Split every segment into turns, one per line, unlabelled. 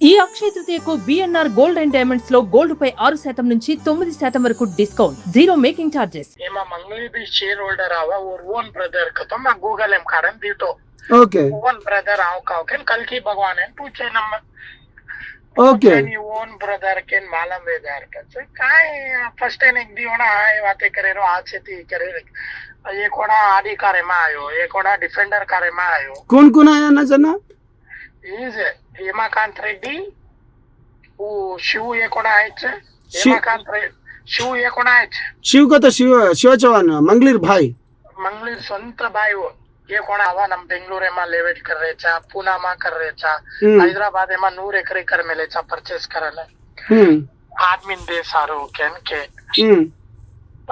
ఈ అక్షయ తృతీయకు BNR gold and diamonds లో gold పై 6% నుంచి 9% వరకు डिस्काउंट, जीरो मेकिंग चार्जेस।
एमा मंगली भी शेयर होल्डर आवा और ओन ब्रदर का तो मैं गूगल एम कारण दीटो
ओके
ओन ब्रदर आओ का के कल की भगवान है पूछे नंबर
ओके
नी ओन ब्रदर के मालूम वेदार का तो काय फर्स्ट टाइम एक दी होना है बातें करे रो आज से ती करे ये कोड़ा आदि कार्य में आयो, ये कोड़ा डिफेंडर कार्य में आयो।
कौन आया ना जना
इज हेमाकांत रेड्डी वो शिव ये कोड़ा है हेमाकांत शिव ये कोड़ा है
शिव का तो शिव चौहान मंगलीर भाई
मंगलीर स्वतंत्र भाई वो ये कोण आवा नम बेंगलुरु में लेवेट कर रहे चा, पुणे में कर रहे चा, हैदराबाद में 100 एकड़ में लेचा परचेस करले आदमी दे सारो केन के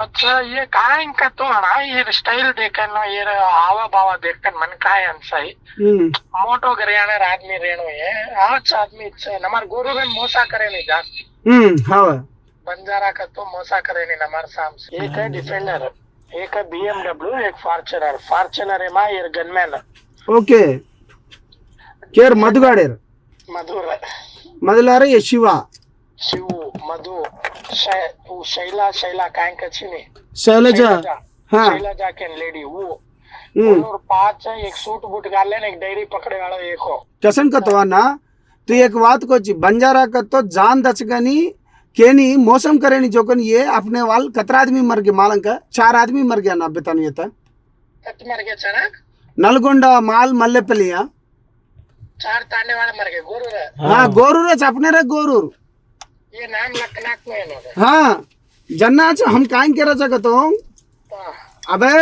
अच्छा ये काय इनका तो ना ये स्टाइल देखन ये आवा बावा देखन मन काय अनसाई मोटो गरियाना आदमी रेणो ये आज आदमी नमर गुरु में मोसा करे नहीं जास्ती
हां
बंजारा का तो मोसा करे नहीं नमर साम से एक है डिफेंडर, एक है BMW, एक फॉर्च्यूनर है मां ये गनमैन
ओके केर मधुगाडेर मधुलारे ये शिवा
शिव मधु शैला काय कछिनी
शैलजा हां
शैलजा के लेडी वो और 5 एक सूट बूट गाल लेने एक डायरी पकड़े वाला एक हो
कसन का तो ना तू एक बात को बंजारा का तो जान दचगनी केनी मौसम करेनी जोकन ये अपने वाल कतरा आदमी मर गए मालंग का 4 आदमी मर गया ना बेतानु ये
कत मर गया चना
नलगोंडा माल मल्लेपल्लिया
4 ताने वाले मर गए गोरू रे
हां गोरू रे अपने रे गोरू
ये नाम लखनाक में है
हाँ जन्ना हम काइन के रचा तो अबे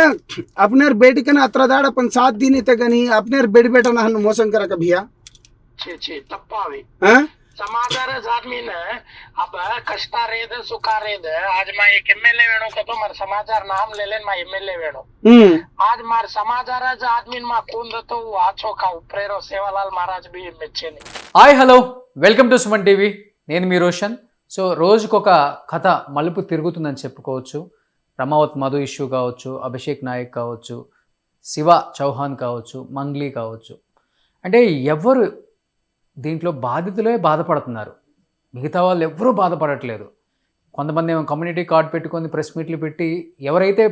अपने बेटी कन अत्रदाड़ अपन 7 दिन इते गनी अपने बेटी बेटा ना मौसम करा कभिया
छे तप्पावी
हां
समाचार आदमी ने अब कष्टा रेद सुखा रेद आज मैं एक एमएलए वेणो का तो मर समाचार नाम ले लेन मैं एमएलए वेणो आज मार समाचार आदमी मा कौन तो आछो का प्रेरो सेवालाल महाराज भी మెచ్చే
hi hello welcome to Suman TV, నేను మీ రోషన్. సో రోజుకొక కథ మలుపు తిరుగుతుందని చెప్పుకోవచ్చు. రమావత్ మధు ఇష్యూ కావచ్చు, అభిషేక్ నాయక్ కావచ్చు, శివ చౌహాన్ కావచ్చు, మంగ్లీ కావచ్చు. అంటే ఎవరు దీంట్లో బాధితులే బాధపడుతున్నారు, మిగతా వాళ్ళు ఎవరూ బాధపడట్లేదు. కొంతమంది ఏమో కమ్యూనిటీ కార్డ్ పెట్టుకొని ప్రెస్ మీట్లు పెట్టి ఎవరైతే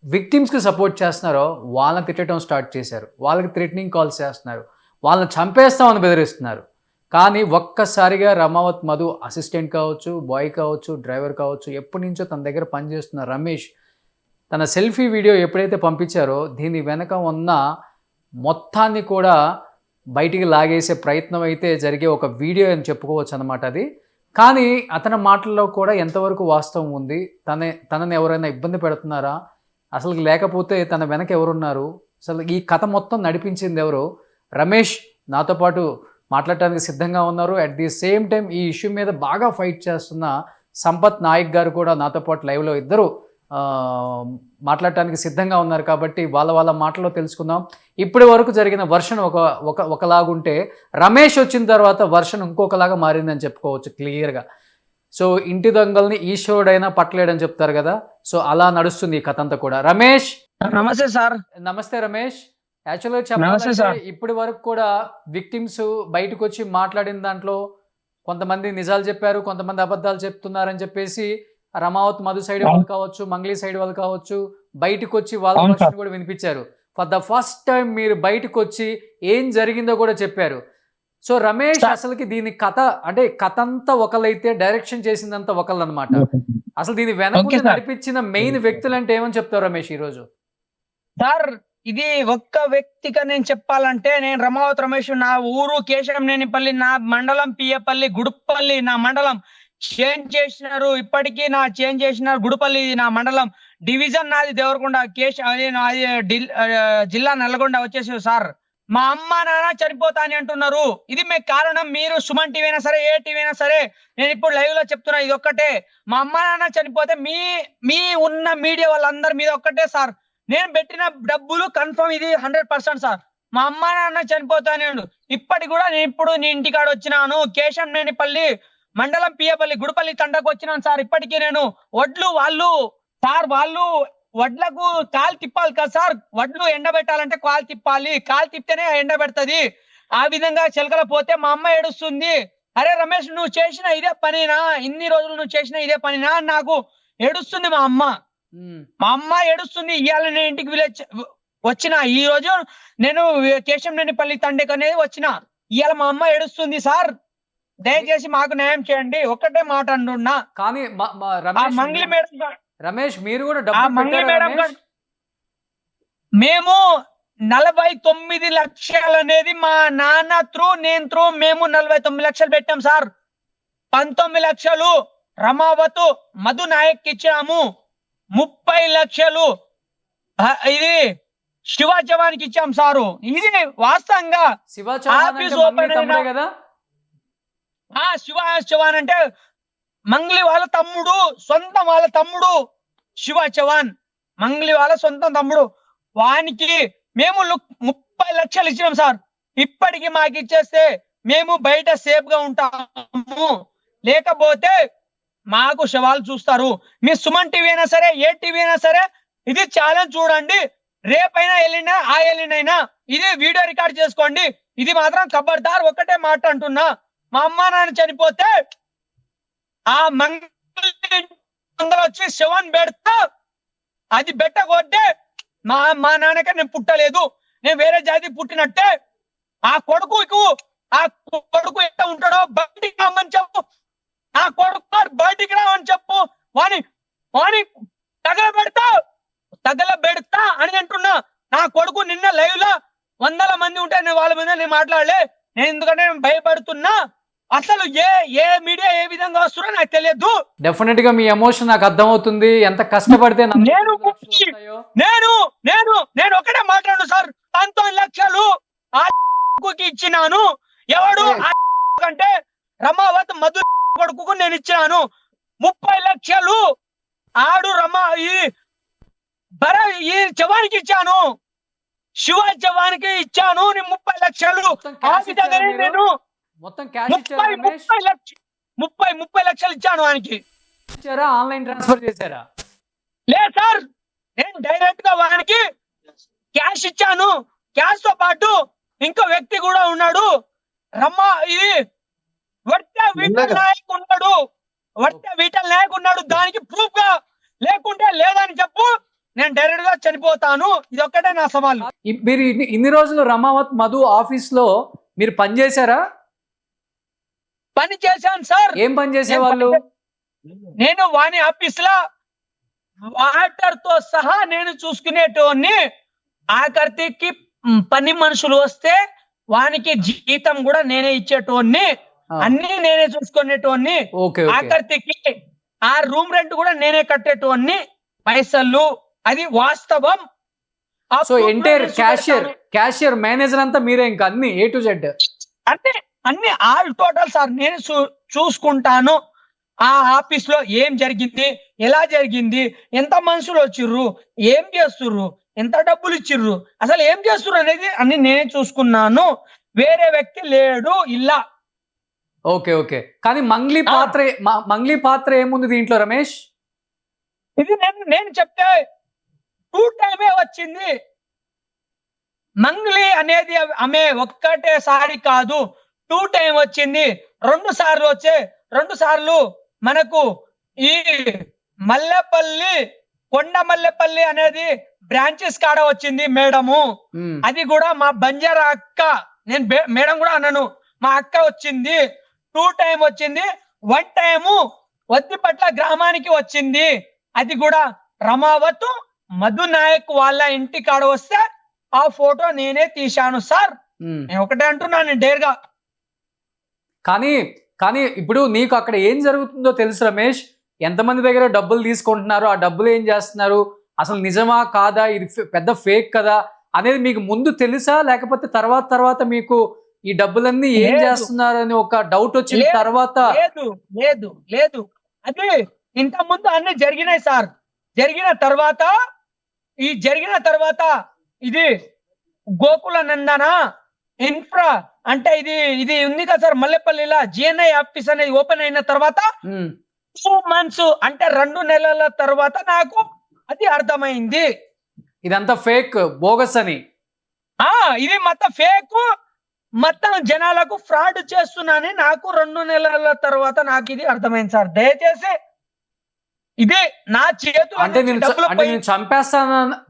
విక్టిమ్స్కి సపోర్ట్ చేస్తున్నారో వాళ్ళని తిట్టడం స్టార్ట్ చేశారు, వాళ్ళకి థ్రెటనింగ్ కాల్స్ చేస్తున్నారు, వాళ్ళని చంపేస్తామని బెదిరిస్తున్నారు. కానీ ఒక్కసారిగా రమావత్ మధు అసిస్టెంట్ కావచ్చు, బాయ్ కావచ్చు, డ్రైవర్ కావచ్చు, ఎప్పటి నుంచో తన దగ్గర పనిచేస్తున్న రమేష్ తన సెల్ఫీ వీడియో ఎప్పుడైతే పంపించారో దీని వెనక ఉన్న మొత్తాన్ని కూడా బయటికి లాగేసే ప్రయత్నం అయితే జరిగే ఒక వీడియో అని చెప్పుకోవచ్చు అన్నమాట అది. కానీ అతని మాటల్లో కూడా ఎంతవరకు వాస్తవం ఉంది, తనని ఎవరైనా ఇబ్బంది పెడుతున్నారా, అసలు లేకపోతే తన వెనక ఎవరున్నారు, అసలు ఈ కథ మొత్తం నడిపించింది ఎవరు? రమేష్ నాతో పాటు మాట్లాడటానికి సిద్ధంగా ఉన్నారు. అట్ ది సేమ్ టైం ఈ ఇష్యూ మీద బాగా ఫైట్ చేస్తున్న సంపత్ నాయక్ గారు కూడా నాతో పాటు లైవ్లో ఇద్దరు మాట్లాడటానికి సిద్ధంగా ఉన్నారు. కాబట్టి వాళ్ళ మాటల్లో తెలుసుకుందాం. ఇప్పటి వరకు జరిగిన వర్షన్ ఒకలాగుంటే రమేష్ వచ్చిన తర్వాత వర్షన్ ఇంకొకలాగా మారిందని చెప్పుకోవచ్చు క్లియర్గా. సో ఇంటి దొంగల్ని ఈశ్వరుడైనా పట్టలేడని చెప్తారు కదా, సో అలా నడుస్తుంది ఈ కథ అంతా కూడా. రమేష్
నమస్తే సార్.
నమస్తే రమేష్. యాక్చువల్గా చెప్పాలంటే ఇప్పటి వరకు కూడా విక్టిమ్స్ బయటకు వచ్చి మాట్లాడిన దాంట్లో కొంతమంది నిజాలు చెప్పారు, కొంతమంది అబద్ధాలు చెప్తున్నారని చెప్పేసి రమావత్ మధు సైడ్ వాళ్ళు కావచ్చు, మంగ్లీ సైడ్ వాళ్ళు కావచ్చు బయటకు వచ్చి వాళ్ళ వర్షన్ కూడా వినిపించారు. ఫర్ ద ఫస్ట్ టైం మీరు బయటకు వచ్చి ఏం జరిగిందో కూడా చెప్పారు. సో రమేష్ అసలుకి దీని కథ అంటే కథ అంతా ఒకళ్ళైతే డైరెక్షన్ చేసిందంతా ఒకళ్ళు అనమాట. అసలు దీని వెనక నడిపించిన మెయిన్ వ్యక్తులు అంటే ఏమని చెప్తారు రమేష్ ఈరోజు?
సార్ ఇది ఒక్క వ్యక్తిగా నేను చెప్పాలంటే, నేను రమావత్ రమేష్, నా ఊరు కేశంనేనిపల్లి, నా మండలం పియ్యపల్లి, గుడుపల్లి నా మండలం చేంజ్ చేసినారు. ఇప్పటికీ నా చేంజ్ చేసినారు. గుడుపల్లి నా మండలం, డివిజన్ నాది దేవరకొండ, జిల్లా నల్గొండ వచ్చేసి సార్. మా అమ్మ నాన్న చనిపోతాని అంటున్నారు. ఇది మీకు కారణం మీరు సుమన్ టీవీ అయినా సరే, ఏ టీవీ అయినా సరే, నేను ఇప్పుడు లైవ్ లో చెప్తున్నా ఇది ఒక్కటే. మా అమ్మ నాన్న చనిపోతే మీ ఉన్న మీడియా వాళ్ళందరి మీద ఒక్కటే సార్, నేను పెట్టిన డబ్బులు కన్ఫర్మ్, ఇది 100% సార్. మా అమ్మ నాన్న చనిపోతాను. ఇప్పటి కూడా నేను ఇప్పుడు నీ ఇంటికాడ వచ్చినాను. కేశంనేనిపల్లి మండలం పియ్యపల్లి గుడుపల్లి తండకు వచ్చినాను సార్. ఇప్పటికీ నేను వాళ్ళు వడ్లకు కాలు తిప్పాలి కదా సార్, వడ్లు ఎండబెట్టాలంటే కాలు తిప్పాలి, కాలు తిప్పితేనే ఎండబెడుతుంది. ఆ విధంగా చిలకల పోతే మా అమ్మ ఏడుస్తుంది. అరే రమేష్ నువ్వు చేసిన ఇదే పనినా, ఇన్ని రోజులు నువ్వు చేసిన ఇదే పనినా అని నాకు ఏడుస్తుంది మా అమ్మ. మా అమ్మ ఏడుస్తుంది. ఇవాళ నేను ఇంటికి వచ్చిన, ఈ రోజు నేను కేశంనేనిపల్లి తండేకి అనేది వచ్చిన. ఇవాళ మా అమ్మ ఏడుస్తుంది. సార్ దయచేసి మాకు న్యాయం చేయండి, ఒక్కటే మాట అంటున్నా.
కానీ
మంగ్లీ మేడం,
రమేష్ మీరు కూడా
మంగ్లీ
డబ్బు
మేడం మేము 49 లక్షలు అనేది మా నాన్న నేను మేము 49 లక్షలు పెట్టాం సార్. 19 లక్షలు రమావతు మధు నాయక్ ఇచ్చాము. 30 లక్షలు ఇది శివ జవాన్కి ఇచ్చాం సారు. ఇది వాస్తవంగా ఆఫీస్ ఓపెన్
కదా.
శివ చవాన్ అంటే మంగ్లీ వాళ్ళ తమ్ముడు, సొంత వాళ్ళ తమ్ముడు శివ చవాన్, మంగ్లీ వాళ్ళ సొంత తమ్ముడు. వానికి మేము 30 లక్షలు ఇచ్చినాం సార్. ఇప్పటికి మాకు ఇచ్చేస్తే మేము బయట సేఫ్ గా ఉంటాము, లేకపోతే మాకు శవాలు చూస్తారు. మీ సుమన్ టీవీ అయినా సరే, ఏ టీవీ అయినా సరే ఇది ఛాలెంజ్ చూడండి. రేపైనా ఎల్లినైనా ఇది వీడియో రికార్డ్ చేసుకోండి. ఇది మాత్రం ఖబర్దార్, ఒక్కటే మాట అంటున్నా. మా అమ్మ నాన్న చనిపోతే ఆ మంగళ వచ్చి శవాన్ని పెడతా, అది పెట్టకొట్టే మా నాన్నకే నేను పుట్టలేదు, నేను వేరే జాతి పుట్టినట్టే. ఆ కొడుకు ఎట్ట ఉంటాడో బయటికి రామని చెప్పు, ఆ కొడుకు బయటికి రామని చెప్పు. వాని తగలబెడతా అని అంటున్నా. నా కొడుకు నిన్న లైవ్ లో 100 మంది ఉంటే నేను వాళ్ళ మీద నేను మాట్లాడలే. నేను ఎందుకంటే నేను భయపడుతున్నా. అసలు ఏ మీడియా ఏ విధంగా వస్తుందో నాకు తెలియదు.
డెఫినెట్ గా మీ ఎమోషన్ నాకు అర్థమవుతుంది. ఎంత కష్టపడితే
నేను ఒకటే మాట్లాడు సార్. 19 లక్షలు ఇచ్చినాను. ఎవడు అంటే రమావత్ మధు కొడుకు నేను ఇచ్చినాను. 30 లక్షలు ఆడు ఈ జవానికి ఇచ్చాను, శివ జవానికి ఇచ్చాను. 30 లక్షలు ఆ విధంగానే నేను
మొత్తం
30 లక్షలు ఇచ్చాను. వానికి
ఆన్లైన్ ట్రాన్స్ఫర్ చేశారా?
లేదు సార్, నేను డైరెక్ట్ గా వానికి క్యాష్ ఇచ్చాను. క్యాష్ తో పాటు ఇంకో వ్యక్తి కూడా ఉన్నాడు, ఇది వీటల్ నాయక్ ఉన్నాడు. దానికి ప్రూఫ్ గా లేకుంటే లేదని చెప్పు, నేను డైరెక్ట్ గా చనిపోతాను. ఇది ఒక్కటే నా సవాల్.
మీరు ఇన్ని రోజులు రమావత్ మధు ఆఫీస్ లో మీరు పనిచేశారా?
పని చేశాను సార్.
ఏం పని చేసేవాళ్ళు?
నేను వాని ఆఫీస్ లో వాటర్ తో సహా నేను చూసుకునేటోని. ఆఖరికి పని మనుషులు వస్తే వానికి జీతం కూడా నేనే ఇచ్చేటోని, అన్ని నేనే చూసుకునేటోని. ఆఖరికి ఆ రూమ్ రెంట్ కూడా నేనే కట్టేటోని, పైసలు. అది వాస్తవం.
సో ఎంటైర్ క్యాషియర్ మేనేజర్ అంతా మీరే, ఇంకా అన్ని A to Z
అన్ని ఆల్ టోటల్ సార్ నేను చూసుకుంటాను. ఆ ఆఫీస్ లో ఏం జరిగింది, ఎలా జరిగింది, ఎంత మనుషులు వచ్చిర్రు, ఏం చేస్తుర్రు, ఎంత డబ్బులు ఇచ్చిర్రు, అసలు ఏం చేస్తుర్రు అనేది అన్ని నేనే చూసుకున్నాను. వేరే వ్యక్తి లేడు ఇలా.
ఓకే. కానీ మంగ్లీ పాత్ర ఏముంది దీంట్లో రమేష్?
ఇది నేను చెప్తే 2 టైమే వచ్చింది. మంగ్లీ అనేది ఆమె ఒక్కటేసారి కాదు, 2 టైం వచ్చింది. 2 సార్లు వచ్చే 2 సార్లు మనకు ఈ కొండ మల్లెపల్లి అనేది బ్రాంచెస్ కాడ వచ్చింది మేడము. అది కూడా మా బంజారా అక్క, నేను మేడం కూడా అన్నాను, మా అక్క వచ్చింది. 2 టైం వచ్చింది. 1 టైము వద్దిపట్ల గ్రామానికి వచ్చింది. అది కూడా రమావత్ మధు నాయక్ వాళ్ళ ఇంటి కాడ వస్తే ఆ ఫోటో నేనే తీశాను సార్. నేను ఒకటే అంటున్నాను డేర్గా.
కానీ ఇప్పుడు నీకు అక్కడ ఏం జరుగుతుందో తెలుసు రమేష్. ఎంతమంది దగ్గర డబ్బులు తీసుకుంటున్నారు, ఆ డబ్బులు ఏం చేస్తున్నారు, అసలు నిజమా కాదా, ఇది పెద్ద ఫేక్ కదా అనేది మీకు ముందు తెలుసా? లేకపోతే తర్వాత మీకు ఈ డబ్బులన్నీ ఏం చేస్తున్నారు అని ఒక డౌట్ వచ్చిన తర్వాత?
లేదు అదే ఇంత ముందు అన్ని జరిగినాయి సార్. జరిగిన తర్వాత ఇది గోకుల నందన ఇన్ఫ్రా అంటే ఇది ఉంది కదా సార్, మల్లెపల్లిలో GNI ఆఫీస్ అనేది ఓపెన్ అయిన తర్వాత 2 months అంటే 2 నెలల తర్వాత నాకు అది అర్థమైంది.
ఇదంతా ఫేక్, బోగస్ అని.
ఇది మొత్తం ఫేక్. మొత్తం జనాలకు ఫ్రాడ్ చేస్తున్నానని నాకు 2 నెలల తర్వాత నాకు ఇది అర్థమైంది సార్. దయచేసి ఇది నా చేతుల
అంటే
నుంచి
నేను
డబ్బులు
అంటే
పోయి
నేను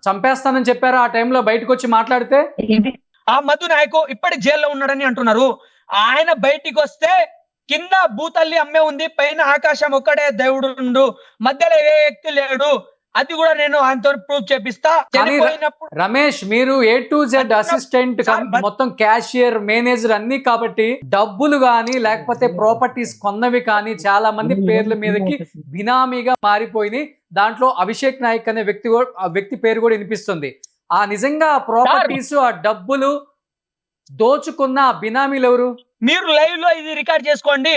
చంపేస్తానని చెప్పారా ఆ టైంలో బయటకు వచ్చి మాట్లాడితే?
ఆ మధు నాయకు ఇప్పటి జైల్లో ఉన్నాడని అంటున్నారు. ఆయన బయటికి వస్తే కింద భూతల్లి అమ్మే ఉంది, పైన ఆకాశం ఒక్కడే దేవుడు, మధ్యలో ఏ వ్యక్తి లేడు. అది కూడా నేను ఆయనతో ప్రూఫ్ చేపిస్తా.
కానీ
చనిపోయినప్పుడు
రమేష్ మీరు A to Z అసిస్టెంట్ మొత్తం క్యాషియర్ మేనేజర్ అన్ని కాబట్టి డబ్బులు గానీ లేకపోతే ప్రాపర్టీస్ కొన్నవి కానీ చాలా మంది పేర్ల మీదకి బినామీగా మారిపోయినాయి. దాంట్లో అభిషేక్ నాయక్ అనే వ్యక్తి పేరు కూడా వినిపిస్తుంది. ఆ నిజంగా ప్రాపర్టీస్ ఆ డబ్బులు దోచుకున్న ఆ బినామీలు ఎవరు?
మీరు లైవ్ లో ఇది రికార్డ్ చేసుకోండి.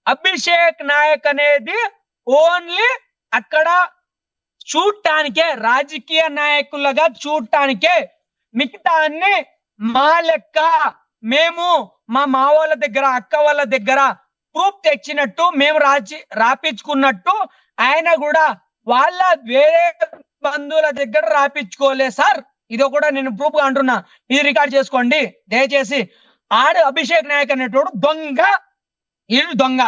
అభిషేక్ నాయక్ అనేది ఓన్లీ అక్కడ చూడటానికే, రాజకీయ నాయకులుగా చూడటానికే. మిగతా అన్ని మా లెక్క మేము మా వాళ్ళ దగ్గర, అక్క వాళ్ళ దగ్గర ప్రూఫ్ తెచ్చినట్టు మేము రాపించుకున్నట్టు ఆయన కూడా వాళ్ళ వేరే బంధువుల దగ్గర రాపించుకోలే సార్. ఇది కూడా నేను ప్రూఫ్ గా అంటున్నా. ఇది రికార్డ్ చేసుకోండి దయచేసి. అభిషేక్ నాయక్ అనేటోడు దొంగ, ఇది దొంగ.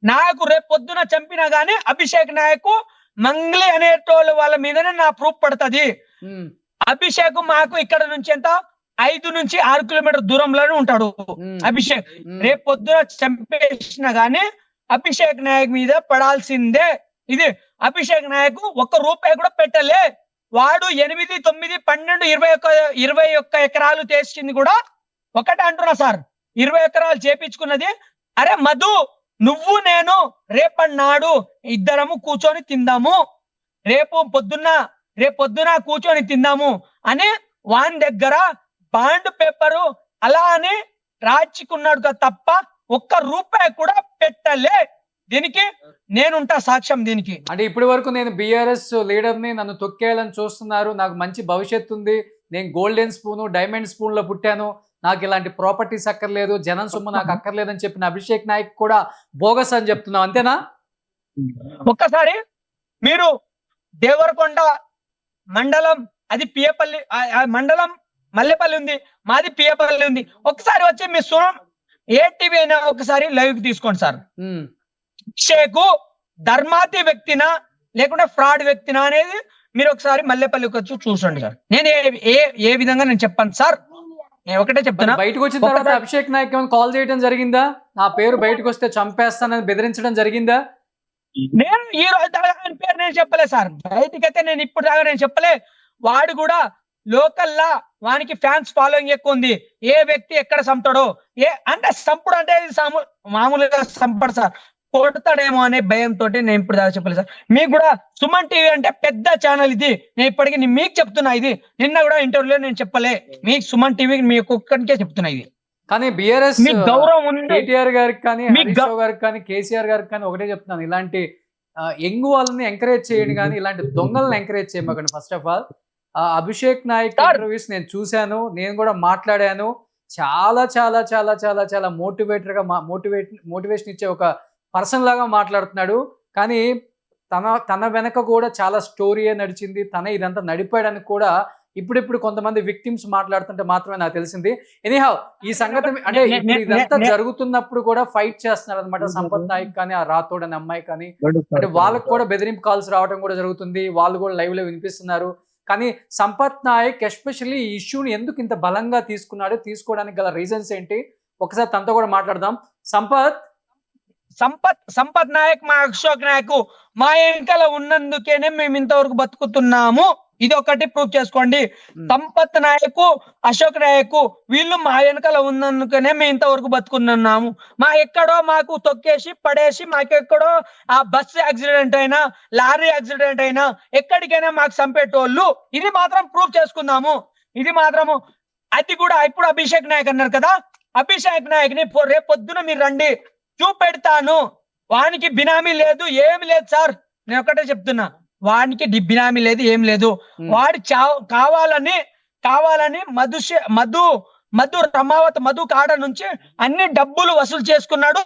నాకు రేపు పొద్దున చంపినా గానీ అభిషేక్ నాయక్ మంగ్లీ అనేటోళ్ళ వాళ్ళ మీదనే నా ప్రూఫ్ పడుతుంది. అభిషేక్ మాకు ఇక్కడ నుంచి ఎంత 5 నుంచి 6 కిలోమీటర్ దూరంలోనే ఉంటాడు అభిషేక్. రేపు పొద్దున చంపేసిన గానీ అభిషేక్ నాయక్ మీద పడాల్సిందే. ఇది అభిషేక్ నాయక్ 1 రూపాయి కూడా పెట్టలే. వాడు 8, 9, 12, 21 ఎకరాలు చేసింది కూడా ఒకటే అంటున్నా సార్. 20 ఎకరాలు చేపించుకున్నది. అరే మధు, నువ్వు నేను రేపన్నాడు ఇద్దరము కూర్చొని తిందాము, రేపు పొద్దున కూర్చొని తిందాము అని వాని దగ్గర బాండ్ పేపరు అలా అని రాచుకున్నాడు తప్ప 1 రూపాయి కూడా పెట్టలే. దీనికి నేనుంటా సాక్ష్యం. దీనికి
అంటే ఇప్పటి వరకు నేను బీఆర్ఎస్ లీడర్ ని, నన్ను తొక్కేయాలని చూస్తున్నారు, నాకు మంచి భవిష్యత్తు ఉంది, నేను గోల్డెన్ స్పూన్ డైమండ్ స్పూన్ లో పుట్టాను, నాకు ఇలాంటి ప్రాపర్టీస్ అక్కర్లేదు, జనం సొమ్ము నాకు అక్కర్లేదని చెప్పిన అభిషేక్ నాయక్ కూడా బోగస్ అని చెప్తున్నావు, అంతేనా?
ఒక్కసారి మీరు దేవరకొండ మండలం, అది పియపల్లి మండలం, మల్లెపల్లి ఉంది, మాది పియపల్లి ఉంది. ఒకసారి వచ్చి మీ ఏటీవీ అయినా ఒకసారి లైవ్ తీసుకోండి సార్. అభిషేక్ ధర్మాతి వ్యక్తినా లేకుంటే ఫ్రాడ్ వ్యక్తినా అనేది మీరు ఒకసారి మల్లెపల్లికి వచ్చి చూసండి సార్. నేను ఏ విధంగా నేను చెప్పాను సార్, నేను ఒకటే చెప్తున్నా.
బయటకు వచ్చిన తర్వాత అభిషేక్ నాయక్ కాల్ చేయడం జరిగిందా? నా పేరు బయటకు వస్తే చంపేస్తానని బెదిరించడం జరిగిందా?
నేను ఈ రోజు దాకా ఆయన పేరు నేను చెప్పలే సార్. బయటకైతే నేను ఇప్పుడు దాకా నేను చెప్పలే. వాడు కూడా లోకల్లా వానికి ఫ్యాన్స్ ఫాలోయింగ్ ఎక్కువ ఉంది. ఏ వ్యక్తి ఎక్కడ చంపుతాడో అంటే చంపుడు అంటే మామూలుగా చంపడు సార్, కొడతాడేమో అనే భయంతో నేను ఇప్పుడు దాకా చెప్పలేదు సార్. మీకు కూడా సుమన్ టీవీ అంటే పెద్ద ఛానల్ ఇది. నేను ఇప్పటికీ మీకు చెప్తున్నా, ఇది నిన్న కూడా ఇంటర్వ్యూలో నేను చెప్పలే. మీకు సుమన్ టీవీ మీకు ఒక్కడికే చెప్తున్నా ఇది.
కానీ బీఆర్ఎస్
గౌరవం ఉంది.
కేటీఆర్ గారికి కానీ, హరీష్ రావు గారికి కానీ, కేసీఆర్ గారికి కానీ ఒకటే చెప్తున్నాను, ఇలాంటి యంగ్ వాళ్ళని ఎంకరేజ్ చేయండి కానీ ఇలాంటి దొంగలను ఎంకరేజ్ చేయమాకండి. First of all Abhishek Nayak interviews నేను చూశాను, నేను కూడా మాట్లాడాను. చాలా చాలా చాలా చాలా చాలా మోటివేషన్ ఇచ్చే ఒక పర్సన్ లాగా మాట్లాడుతున్నాడు. కానీ తన వెనక కూడా చాలా స్టోరీయే నడిచింది. తన ఇదంతా నడిపాడని కూడా ఇప్పుడు కొంతమంది విక్టిమ్స్ మాట్లాడుతుంటే మాత్రమే నాకు తెలిసింది. ఎనీహౌ ఈ సంగతి అంటే ఇదంతా జరుగుతున్నప్పుడు కూడా ఫైట్ చేస్తున్నారు అనమాట సంపత్ నాయక్ కానీ, ఆ రాథోడ్ అనే అమ్మాయి కానీ. అంటే వాళ్ళకు కూడా బెదిరింపు కాల్స్ రావడం కూడా జరుగుతుంది. వాళ్ళు కూడా లైవ్ లో వినిపిస్తున్నారు. కానీ సంపత్ నాయక్ ఎస్పెషల్లీ ఈ ఇష్యూని ఎందుకు ఇంత బలంగా తీసుకోవడానికి గల రీజన్స్ ఏంటి? ఒకసారి తనతో కూడా మాట్లాడదాం.
సంపత్ నాయక్, మా అశోక్ నాయక్ మా వెనకాల ఉన్నందుకేనే మేము ఇంతవరకు బతుకుతున్నాము. ఇది ఒకటి ప్రూఫ్ చేసుకోండి. సంపత్ నాయక్, అశోక్ నాయక్ వీళ్ళు మా వెనకాల ఉన్నందుకనే మేము ఇంతవరకు బతుకున్నాము. ఎక్కడో మాకు తొక్కేసి పడేసి, మాకెక్కడో ఆ బస్సు యాక్సిడెంట్ అయినా, లారీ యాక్సిడెంట్ అయినా, ఎక్కడికైనా మాకు చంపేటోళ్ళు. ఇది మాత్రం ప్రూఫ్ చేసుకుందాము. ఇది మాత్రము. అది కూడా ఇప్పుడు అభిషేక్ నాయక్ అన్నారు కదా, అభిషేక్ నాయక్ ని రేపు పొద్దున మీరు రండి, చూపెడతాను. వానికి బినామీ లేదు, ఏమి లేదు సార్. నేను ఒకటే చెప్తున్నా, వానికి బినామీ లేదు, ఏం లేదు. వాడి కావాలని మధు రమావత్ మధు కాడ నుంచి అన్ని డబ్బులు వసూలు చేసుకున్నాడు.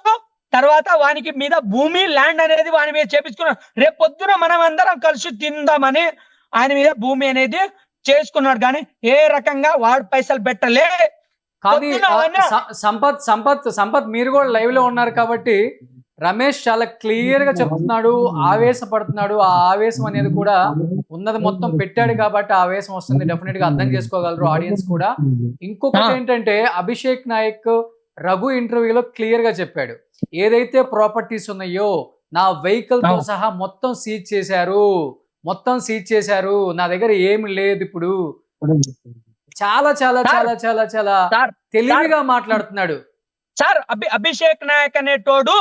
తర్వాత వానికి మీద భూమి, ల్యాండ్ అనేది వాని మీద చేపించుకున్నాడు. రేపు పొద్దున మనం అందరం కలిసి తిందామని ఆయన మీద భూమి అనేది చేసుకున్నాడు. కానీ ఏ రకంగా వాడు పైసలు పెట్టలే.
కానీ
పొద్దున అవన్నీ
సంపత్ మీరు కూడా లైవ్ లో ఉన్నారు కాబట్టి రమేష్ చాలా క్లియర్ గా చెప్తున్నాడు, ఆవేశపడుతున్నాడు. ఆ ఆవేశం అనేది కూడా ఉన్నది మొత్తం పెట్టాడు కాబట్టి ఆ ఆవేశం వస్తుంది. డెఫినెట్ గా అర్థం చేసుకోగలరు ఆడియన్స్ కూడా. ఇంకొకటి ఏంటంటే అభిషేక్ నాయక్ రఘు ఇంటర్వ్యూలో క్లియర్ గా చెప్పాడు, ఏదైతే ప్రాపర్టీస్ ఉన్నాయో నా వెహికల్ తో సహా మొత్తం సీజ్ చేశారు, నా దగ్గర ఏమి లేదు ఇప్పుడు. చాలా చాలా చాలా చాలా చాలా
సార్,
తెలివిగా మాట్లాడుతున్నాడు.
సార్ అభిషేక్ నాయక్ అనేటోడు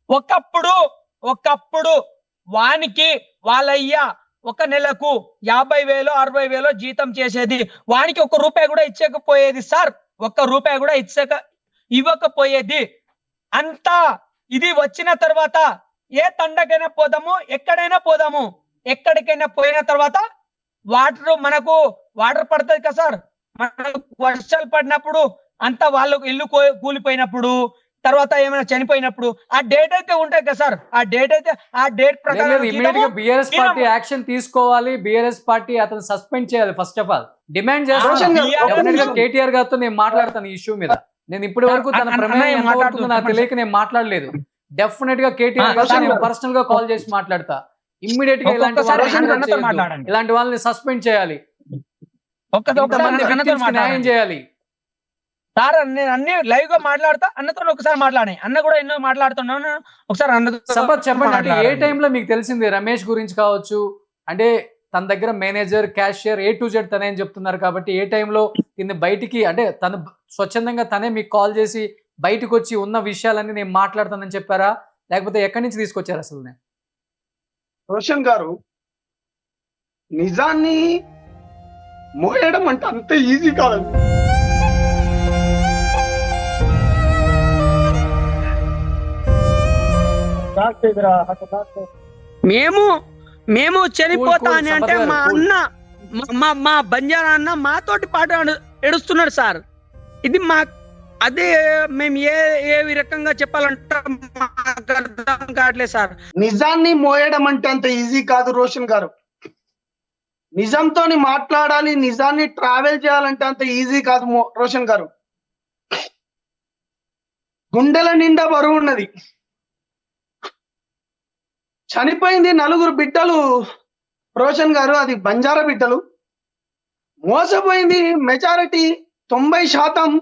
ఒకప్పుడు వానికి వాళ్ళయ్య ఒక నెలకు 50,000 60,000 జీతం చేసేది, వానికి 1 రూపాయి కూడా ఇచ్చకపోయేది సార్. 1 రూపాయి కూడా ఇవ్వకపోయేది. అంతా ఇది వచ్చిన తర్వాత ఏ తండకైనా పోదాము, ఎక్కడికైనా పోయిన తర్వాత మనకు వాటర్ పడుతుంది కదా సార్. మనకు వర్షాలు పడినప్పుడు అంతా వాళ్ళకు ఇల్లు కూలిపోయినప్పుడు, తర్వాత ఏమైనా చనిపోయినప్పుడు ఆ డేట్ అయితే ఉంటాయి కదా సార్. ఆ డేట్ ప్రకారం
ఇమీడియట్ గా బిఆర్ఎస్ పార్టీ యాక్షన్ తీసుకోవాలి. బిఆర్ఎస్ పార్టీ అతను సస్పెండ్ చేయాలి. ఫస్ట్ ఆఫ్ ఆల్ డిమాండ్ చేస్తాను. కేటీఆర్ గారితో నేను మాట్లాడతాను ఈ ఇష్యూ మీద. నేను ఇప్పటి వరకు తన ప్రమేయం ఎంత అవుతుందో నాకు తెలియక నేను మాట్లాడలేదు. డెఫినెట్ గా కేటీఆర్ గారితో నేను పర్సనల్ గా కాల్ చేసి మాట్లాడతా. ఇమ్మీడియట్ గా ఇలాంటి వాళ్ళని సస్పెండ్ చేయాలి, న్యాయం చేయాలి.
సార్ నేను అన్ని లైవ్ గా మాట్లాడతా. అన్నతో ఒకసారి మాట్లాడే, అన్న కూడా ఎన్నో మాట్లాడుతున్నాను. ఒకసారి అన్న
సంపత్ చెప్పండి, అంటే ఏ టైంలో మీకు తెలిసింది రమేష్ గురించి కావచ్చు? అంటే తన దగ్గర manager, cashier A to Z తనే అని చెప్తున్నారు కాబట్టి ఏ టైంలో దీన్ని బయటికి, అంటే తను స్వచ్ఛందంగా తనే మీకు కాల్ చేసి బయటకు వచ్చి ఉన్న విషయాలన్నీ నేను మాట్లాడతానని చెప్పారా, లేకపోతే ఎక్కడి నుంచి తీసుకొచ్చారు అసలు?
రోషన్ గారు, నిజాన్ని మోయడం అంటే అంత ఈజీ కాదండి.
మేము చనిపోతా అని అంటే మా అన్న, మా బంజారా అన్న మాతోటి పాటు ఏడుస్తున్నాడు సార్. ఇది అదే మేము ఏ రకంగా చెప్పాలంటే మాకు అర్థం కావట్లేదు సార్.
నిజాన్ని మోయడం అంటే అంత ఈజీ కాదు రోషన్ గారు. నిజంతో మాట్లాడాలి, నిజాన్ని ట్రావెల్ చేయాలంటే అంత ఈజీ కాదు రోషన్ గారు. గుండెల నిండా బరువు ఉన్నది. చనిపోయింది 4 బిడ్డలు రోషన్ గారు, అది బంజారా బిడ్డలు. మోసపోయింది మెజారిటీ 90%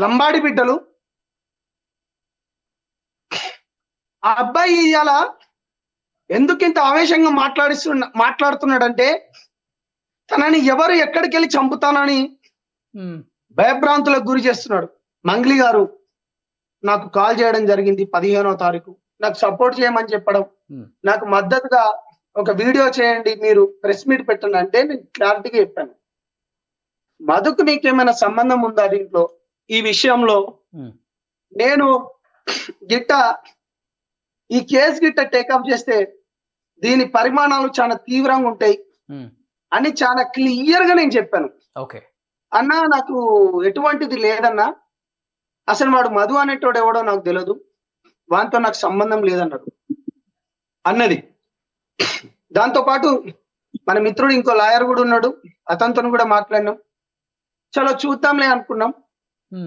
లంబాడి బిడ్డలు. ఆ అబ్బాయి ఇవాళ ఎందుకింత ఆవేశంగా మాట్లాడుతున్నాడంటే తనని ఎవరు ఎక్కడికి వెళ్ళి చంపుతానని భయభ్రాంతులకు గురి చేస్తున్నాడు. మంగ్లీ గారు నాకు కాల్ చేయడం జరిగింది 15వ తారీఖు, నాకు సపోర్ట్ చేయమని చెప్పడం, నాకు మద్దతుగా ఒక వీడియో చేయండి, మీరు ప్రెస్ మీట్ పెట్టండి అంటే నేను క్లారిటీగా చెప్పాను. మధుకు నీకేమైనా సంబంధం ఉందా దీంట్లో? ఈ విషయంలో నేను ఈ కేసు టేకప్ చేస్తే దీని పరిమాణాలు చాలా తీవ్రంగా ఉంటాయి అని చాలా క్లియర్ గా నేను చెప్పాను. అన్నా నాకు ఎటువంటిది లేదన్నా, అసలు వాడు మధు అనేటోడు ఎవడో నాకు తెలియదు, వానితో నాకు సంబంధం లేదన్నాడు అన్నది. దాంతో పాటు మన మిత్రుడు ఇంకో లాయర్ కూడా ఉన్నాడు, అతనితో కూడా మాట్లాడినాం. చలో చూద్దాంలే అనుకున్నాం.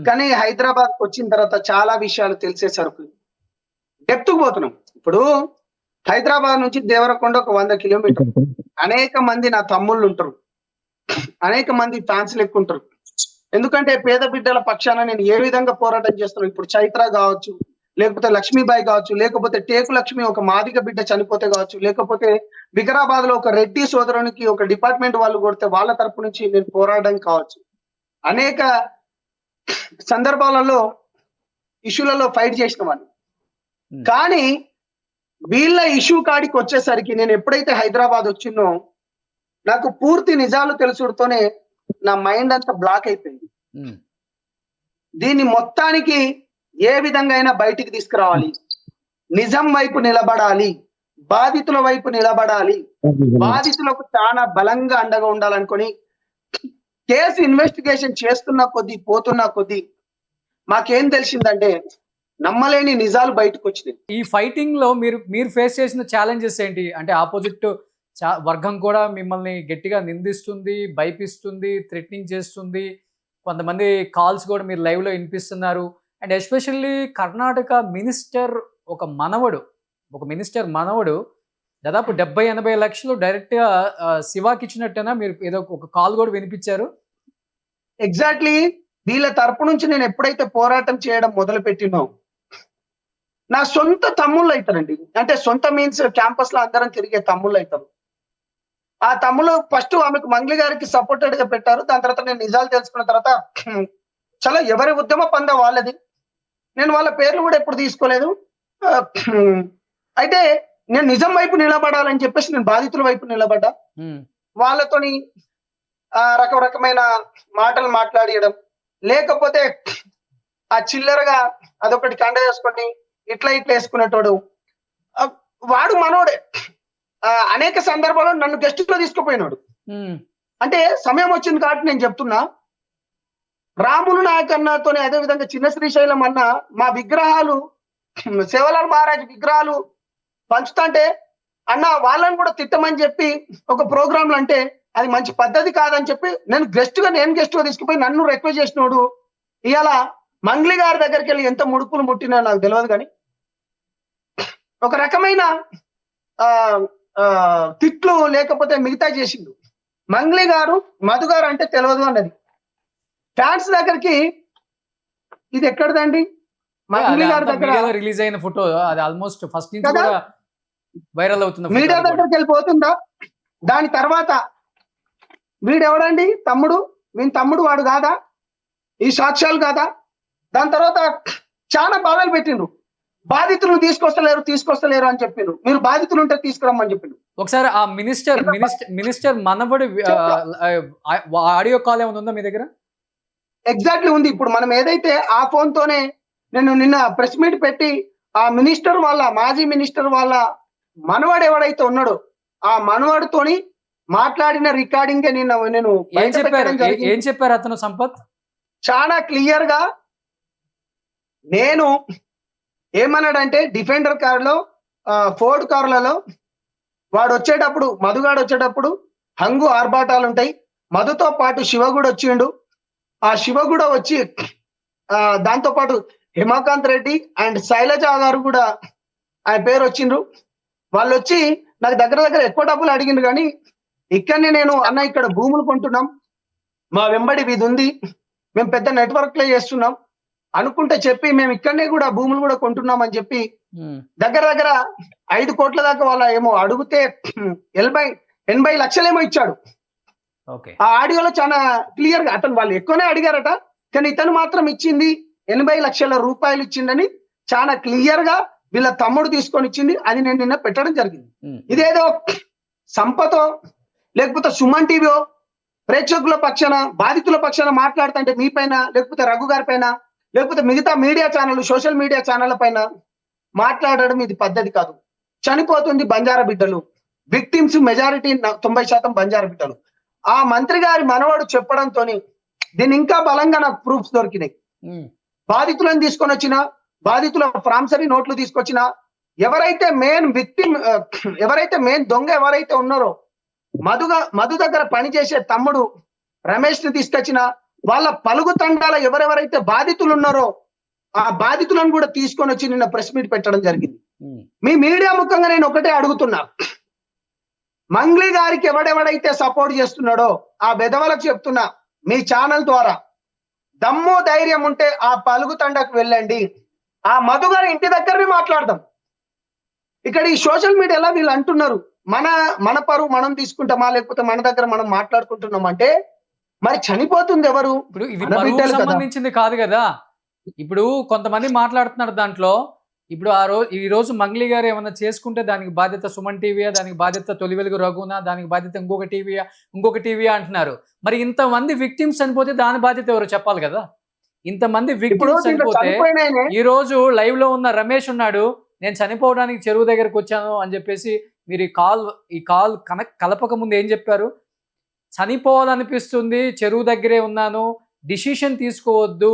కానీ హైదరాబాద్ వచ్చిన తర్వాత చాలా విషయాలు తెలిసేసరికి డెప్త్కు పోతున్నాం. ఇప్పుడు హైదరాబాద్ నుంచి దేవరకొండ ఒక 100 కిలోమీటర్లు. అనేక మంది నా తమ్ముళ్ళు ఉంటారు, అనేక మంది ఫ్యాన్స్ లెక్కుంటారు. ఎందుకంటే పేద బిడ్డల పక్షాన నేను ఏ విధంగా పోరాటం చేస్తున్నాను. ఇప్పుడు చైత్ర కావచ్చు, లేకపోతే లక్ష్మీబాయి కావచ్చు, లేకపోతే టేకు లక్ష్మి ఒక మాదిగ బిడ్డ చనిపోతే కావచ్చు, లేకపోతే వికారాబాద్ లో ఒక రెడ్డి సోదరునికి ఒక డిపార్ట్మెంట్ వాళ్ళు కొడితే వాళ్ళ తరపు నుంచి నేను పోరాడడం కావచ్చు. అనేక సందర్భాలలో ఇష్యూలలో ఫైట్ చేసిన వాళ్ళు. కానీ వీళ్ళ ఇష్యూ కాడికి వచ్చేసరికి నేను ఎప్పుడైతే హైదరాబాద్ వచ్చిందో నాకు పూర్తి నిజాలు తెలుసుడుతోనే నా మైండ్ అంతా బ్లాక్ అయిపోయింది. దీన్ని మొత్తానికి ఏ విధంగా అయినా బయటికి తీసుకురావాలి, నిజం వైపు నిలబడాలి, బాధితుల వైపు నిలబడాలి, బాధితులకు చాలా బలంగా అండగా ఉండాలనుకొని కేసు ఇన్వెస్టిగేషన్ చేస్తున్న కొద్దీ పోతున్న కొద్దీ మాకేం తెలిసిందంటే నమ్మలేని నిజాలు బయటకు వచ్చినాయి.
ఈ ఫైటింగ్ లో మీరు ఫేస్ చేసిన ఛాలెంజెస్ ఏంటి? అంటే ఆపోజిట్ వర్గం కూడా మిమ్మల్ని గట్టిగా నిందిస్తుంది, భయపిస్తుంది, థ్రెటనింగ్ చేస్తుంది, కొంతమంది కాల్స్ కూడా మీరు లైవ్లో వినిపిస్తున్నారు. అండ్ ఎస్పెషల్లీ కర్ణాటక మినిస్టర్ ఒక మినిస్టర్ మనవడు దాదాపు 70-80 లక్షలు డైరెక్ట్గా శివాకి ఇచ్చినట్టేనా? మీరు ఏదో ఒక కాల్ కూడా వినిపించారు.
ఎగ్జాక్ట్లీ వీళ్ళ తరపు నుంచి నేను ఎప్పుడైతే పోరాటం చేయడం మొదలు పెట్టినో నా సొంత తమ్ముళ్ళు అవుతారండి. అంటే సొంత మీన్స్ క్యాంపస్ లో అందరం తిరిగే తమ్ముళ్ళు అవుతారు. ఆ తమ్ముళ్ళు ఫస్ట్ ఆమెకు మంగ్లీ గారికి సపోర్టెడ్ గా పెట్టారు. దాని తర్వాత నేను నిజాలు తెలుసుకున్న తర్వాత చాలా ఎవరి ఉద్యమ పంద వాళ్ళది. నేను వాళ్ళ పేర్లు కూడా ఎప్పుడు తీసుకోలేదు. అయితే నేను నిజం వైపు నిలబడాలని చెప్పేసి నేను బాధితుల వైపు నిలబడ్డా. వాళ్ళతోని రకరకమైన మాటలు మాట్లాడియడం, లేకపోతే ఆ చిల్లరగా అదొకటి కండ చేసుకొని ఇట్లా వేసుకునేటోడు వాడు మనోడే. అనేక సందర్భాల్లో నన్ను గెస్ట్ లో తీసుకుపోయినాడు. అంటే సమయం వచ్చింది కాబట్టి నేను చెప్తున్నా, రాములు నాయక్ అన్నతోనే అదే విధంగా చిన్న శ్రీశైలం అన్న మా విగ్రహాలు సేవలాల్ మహారాజ్ విగ్రహాలు పంచుతుంటే అన్న వాళ్ళని కూడా తిట్టమని చెప్పి ఒక ప్రోగ్రాంలు అంటే అది మంచి పద్ధతి కాదని చెప్పి నేను గెస్ట్ గా తీసుకుపోయి నన్ను రిక్వెస్ట్ చేసినోడు ఇవాళ మంగ్లీ గారి దగ్గరికి వెళ్ళి ఎంత ముడుపులు ముట్టినా నాకు తెలియదు, కానీ ఒక రకమైన తిట్లు లేకపోతే మిగతా చేసిండు. మంగ్లీ గారు మధు గారు అంటే తెలియదు అన్నది ఫ్యాన్స్ దగ్గరికి. ఇది ఎక్కడదండి? మంగ్లీ గారి దగ్గర
రిలీజ్ అయిన ఫోటో అది ఆల్మోస్ట్ ఫస్ట్ నుంచి కూడా వైరల్ అవుతుంది.
మీడియా దగ్గరికి వెళ్ళిపోతుందా? దాని తర్వాత వీడెవడండి తమ్ముడు, వీని తమ్ముడు వాడు కాదా, ఈ సాక్ష్యాలు కాదా? దాని తర్వాత చాలా బాధలు పెట్టిండ్రు. బాధితులను తీసుకొస్తలేరు అని చెప్పిండ్రు. మీరు బాధితులు ఉంటే తీసుకురమ్మని చెప్పిండ్రు.
ఒకసారి ఆ మినిస్టర్ మనబడి ఆడియో కాల్ ఏమైనా ఉందా మీ దగ్గర?
ఎగ్జాక్ట్లీ ఉంది. ఇప్పుడు మనం ఏదైతే ఆ ఫోన్ తోనే నేను నిన్న ప్రెస్ మీట్ పెట్టి ఆ మినిస్టర్ వాళ్ళ మాజీ మినిస్టర్ వాళ్ళ మనవాడు ఎవడైతే ఉన్నాడో ఆ మనవాడితోని మాట్లాడిన రికార్డింగ్ నేను
ఏం చెప్పారు అతను సంపత్?
చాలా క్లియర్ గా నేను ఏమన్నాడంటే డిఫెండర్ కారులో ఫోర్డ్ కార్లలో వాడు వచ్చేటప్పుడు మధుగాడు వచ్చేటప్పుడు హంగు ఆర్భాటాలు ఉంటాయి. మధుతో పాటు శివ కూడా వచ్చిండు. ఆ శివ కూడా వచ్చి దాంతో పాటు హిమాకాంత్ రెడ్డి అండ్ శైలజ గారు కూడా ఆయన పేరు వచ్చిండ్రు. వాళ్ళు వచ్చి నాకు దగ్గర ఎక్కువ డబ్బులు అడిగిండ్రు, కానీ ఇక్కడనే నేను అన్న ఇక్కడ భూములు కొంటున్నాం, మా వెంబడి ఇది ఉంది, మేము పెద్ద నెట్వర్క్ లో చేస్తున్నాం అనుకుంటే చెప్పి మేము ఇక్కడనే కూడా భూములు కూడా కొంటున్నాం అని చెప్పి దగ్గర 5 కోట్ల దాకా వాళ్ళ ఏమో అడిగితే 80 లక్షలేమో ఇచ్చాడు. ఆ ఆడియోలో చాలా క్లియర్ గా అతను వాళ్ళు ఎక్కువనే అడిగారట, కానీ ఇతను మాత్రం ఇచ్చింది 80 లక్షల రూపాయలు ఇచ్చిందని చాలా క్లియర్ గా వీళ్ళ తమ్ముడు తీసుకొని ఇచ్చింది. అది నేను నిన్న పెట్టడం జరిగింది. ఇదేదో సంపతో లేకపోతే సుమన్ టీవీ ప్రేక్షకుల పక్షాన బాధితుల పక్షాన మాట్లాడుతుంటే మీ పైన లేకపోతే రఘు గారి పైన లేకపోతే మిగతా media channel social media channel పైన మాట్లాడడం ఇది పద్ధతి కాదు. చనిపోతుంది బంజారా బిడ్డలు, విక్టిమ్స్ మెజారిటీ 90% బంజారా బిడ్డలు. ఆ మంత్రి గారి మనవాడు చెప్పడంతో దీన్ని ఇంకా బలంగా నాకు ప్రూఫ్స్ దొరికినాయి. బాధితులను తీసుకొని వచ్చిన బాధితుల ప్రామిసరీ నోట్లు తీసుకొచ్చిన ఎవరైతే మెయిన్ విక్టిమ్ ఎవరైతే మెయిన్ దొంగ ఎవరైతే ఉన్నారో మధు దగ్గర పనిచేసే తమ్ముడు రమేష్ ని తీసుకొచ్చిన వాళ్ళ పలుగు తండాల ఎవరెవరైతే బాధితులు ఉన్నారో ఆ బాధితులను కూడా తీసుకొని వచ్చి నిన్న ప్రెస్ మీట్ పెట్టడం జరిగింది. మీ మీడియా ముఖంగా నేను ఒకటే అడుగుతున్నా, మంగ్లీ గారికి ఎవడెవడైతే సపోర్ట్ చేస్తున్నాడో ఆ బెదవలకు చెప్తున్నా, మీ ఛానల్ ద్వారా దమ్ము ధైర్యం ఉంటే ఆ పలుగు తండకు వెళ్ళండి, ఆ మధు గారి ఇంటి దగ్గరనే మాట్లాడదాం. ఇక్కడ ఈ సోషల్ మీడియాలో వీళ్ళు అంటున్నారు మన పరువు మనం తీసుకుంటామా లేకపోతే మన దగ్గర మనం మాట్లాడుకుంటున్నాం అంటే మరి చనిపోతుంది ఎవరు?
ఇప్పుడు ఇది పరువుకు సంబంధించింది కాదు కదా. ఇప్పుడు కొంతమంది మాట్లాడుతున్నారు దాంట్లో. ఇప్పుడు ఈ రోజు మంగ్లీ గారు ఏమన్నా చేసుకుంటే దానికి బాధ్యత సుమన్ టీవీయా, దానికి బాధ్యత తొలి వెలుగు రఘునా, దానికి బాధ్యత ఇంకొక టీవీయా అంటున్నారు. మరి ఇంతమంది విక్టిమ్స్ చనిపోతే దాని బాధ్యత ఎవరు చెప్పాలి కదా. ఇంతమంది విక్టిమ్స్ చనిపోతే ఈ రోజు లైవ్ లో ఉన్న రమేష్ ఉన్నాడు, నేను చనిపోవడానికి చెరువు దగ్గరకు వచ్చాను అని చెప్పేసి మీరు ఈ కాల్ కలపక ముందు ఏం చెప్పారు? చనిపోవాలనిపిస్తుంది, చెరువు దగ్గరే ఉన్నాను, డిసిషన్ తీసుకోవద్దు,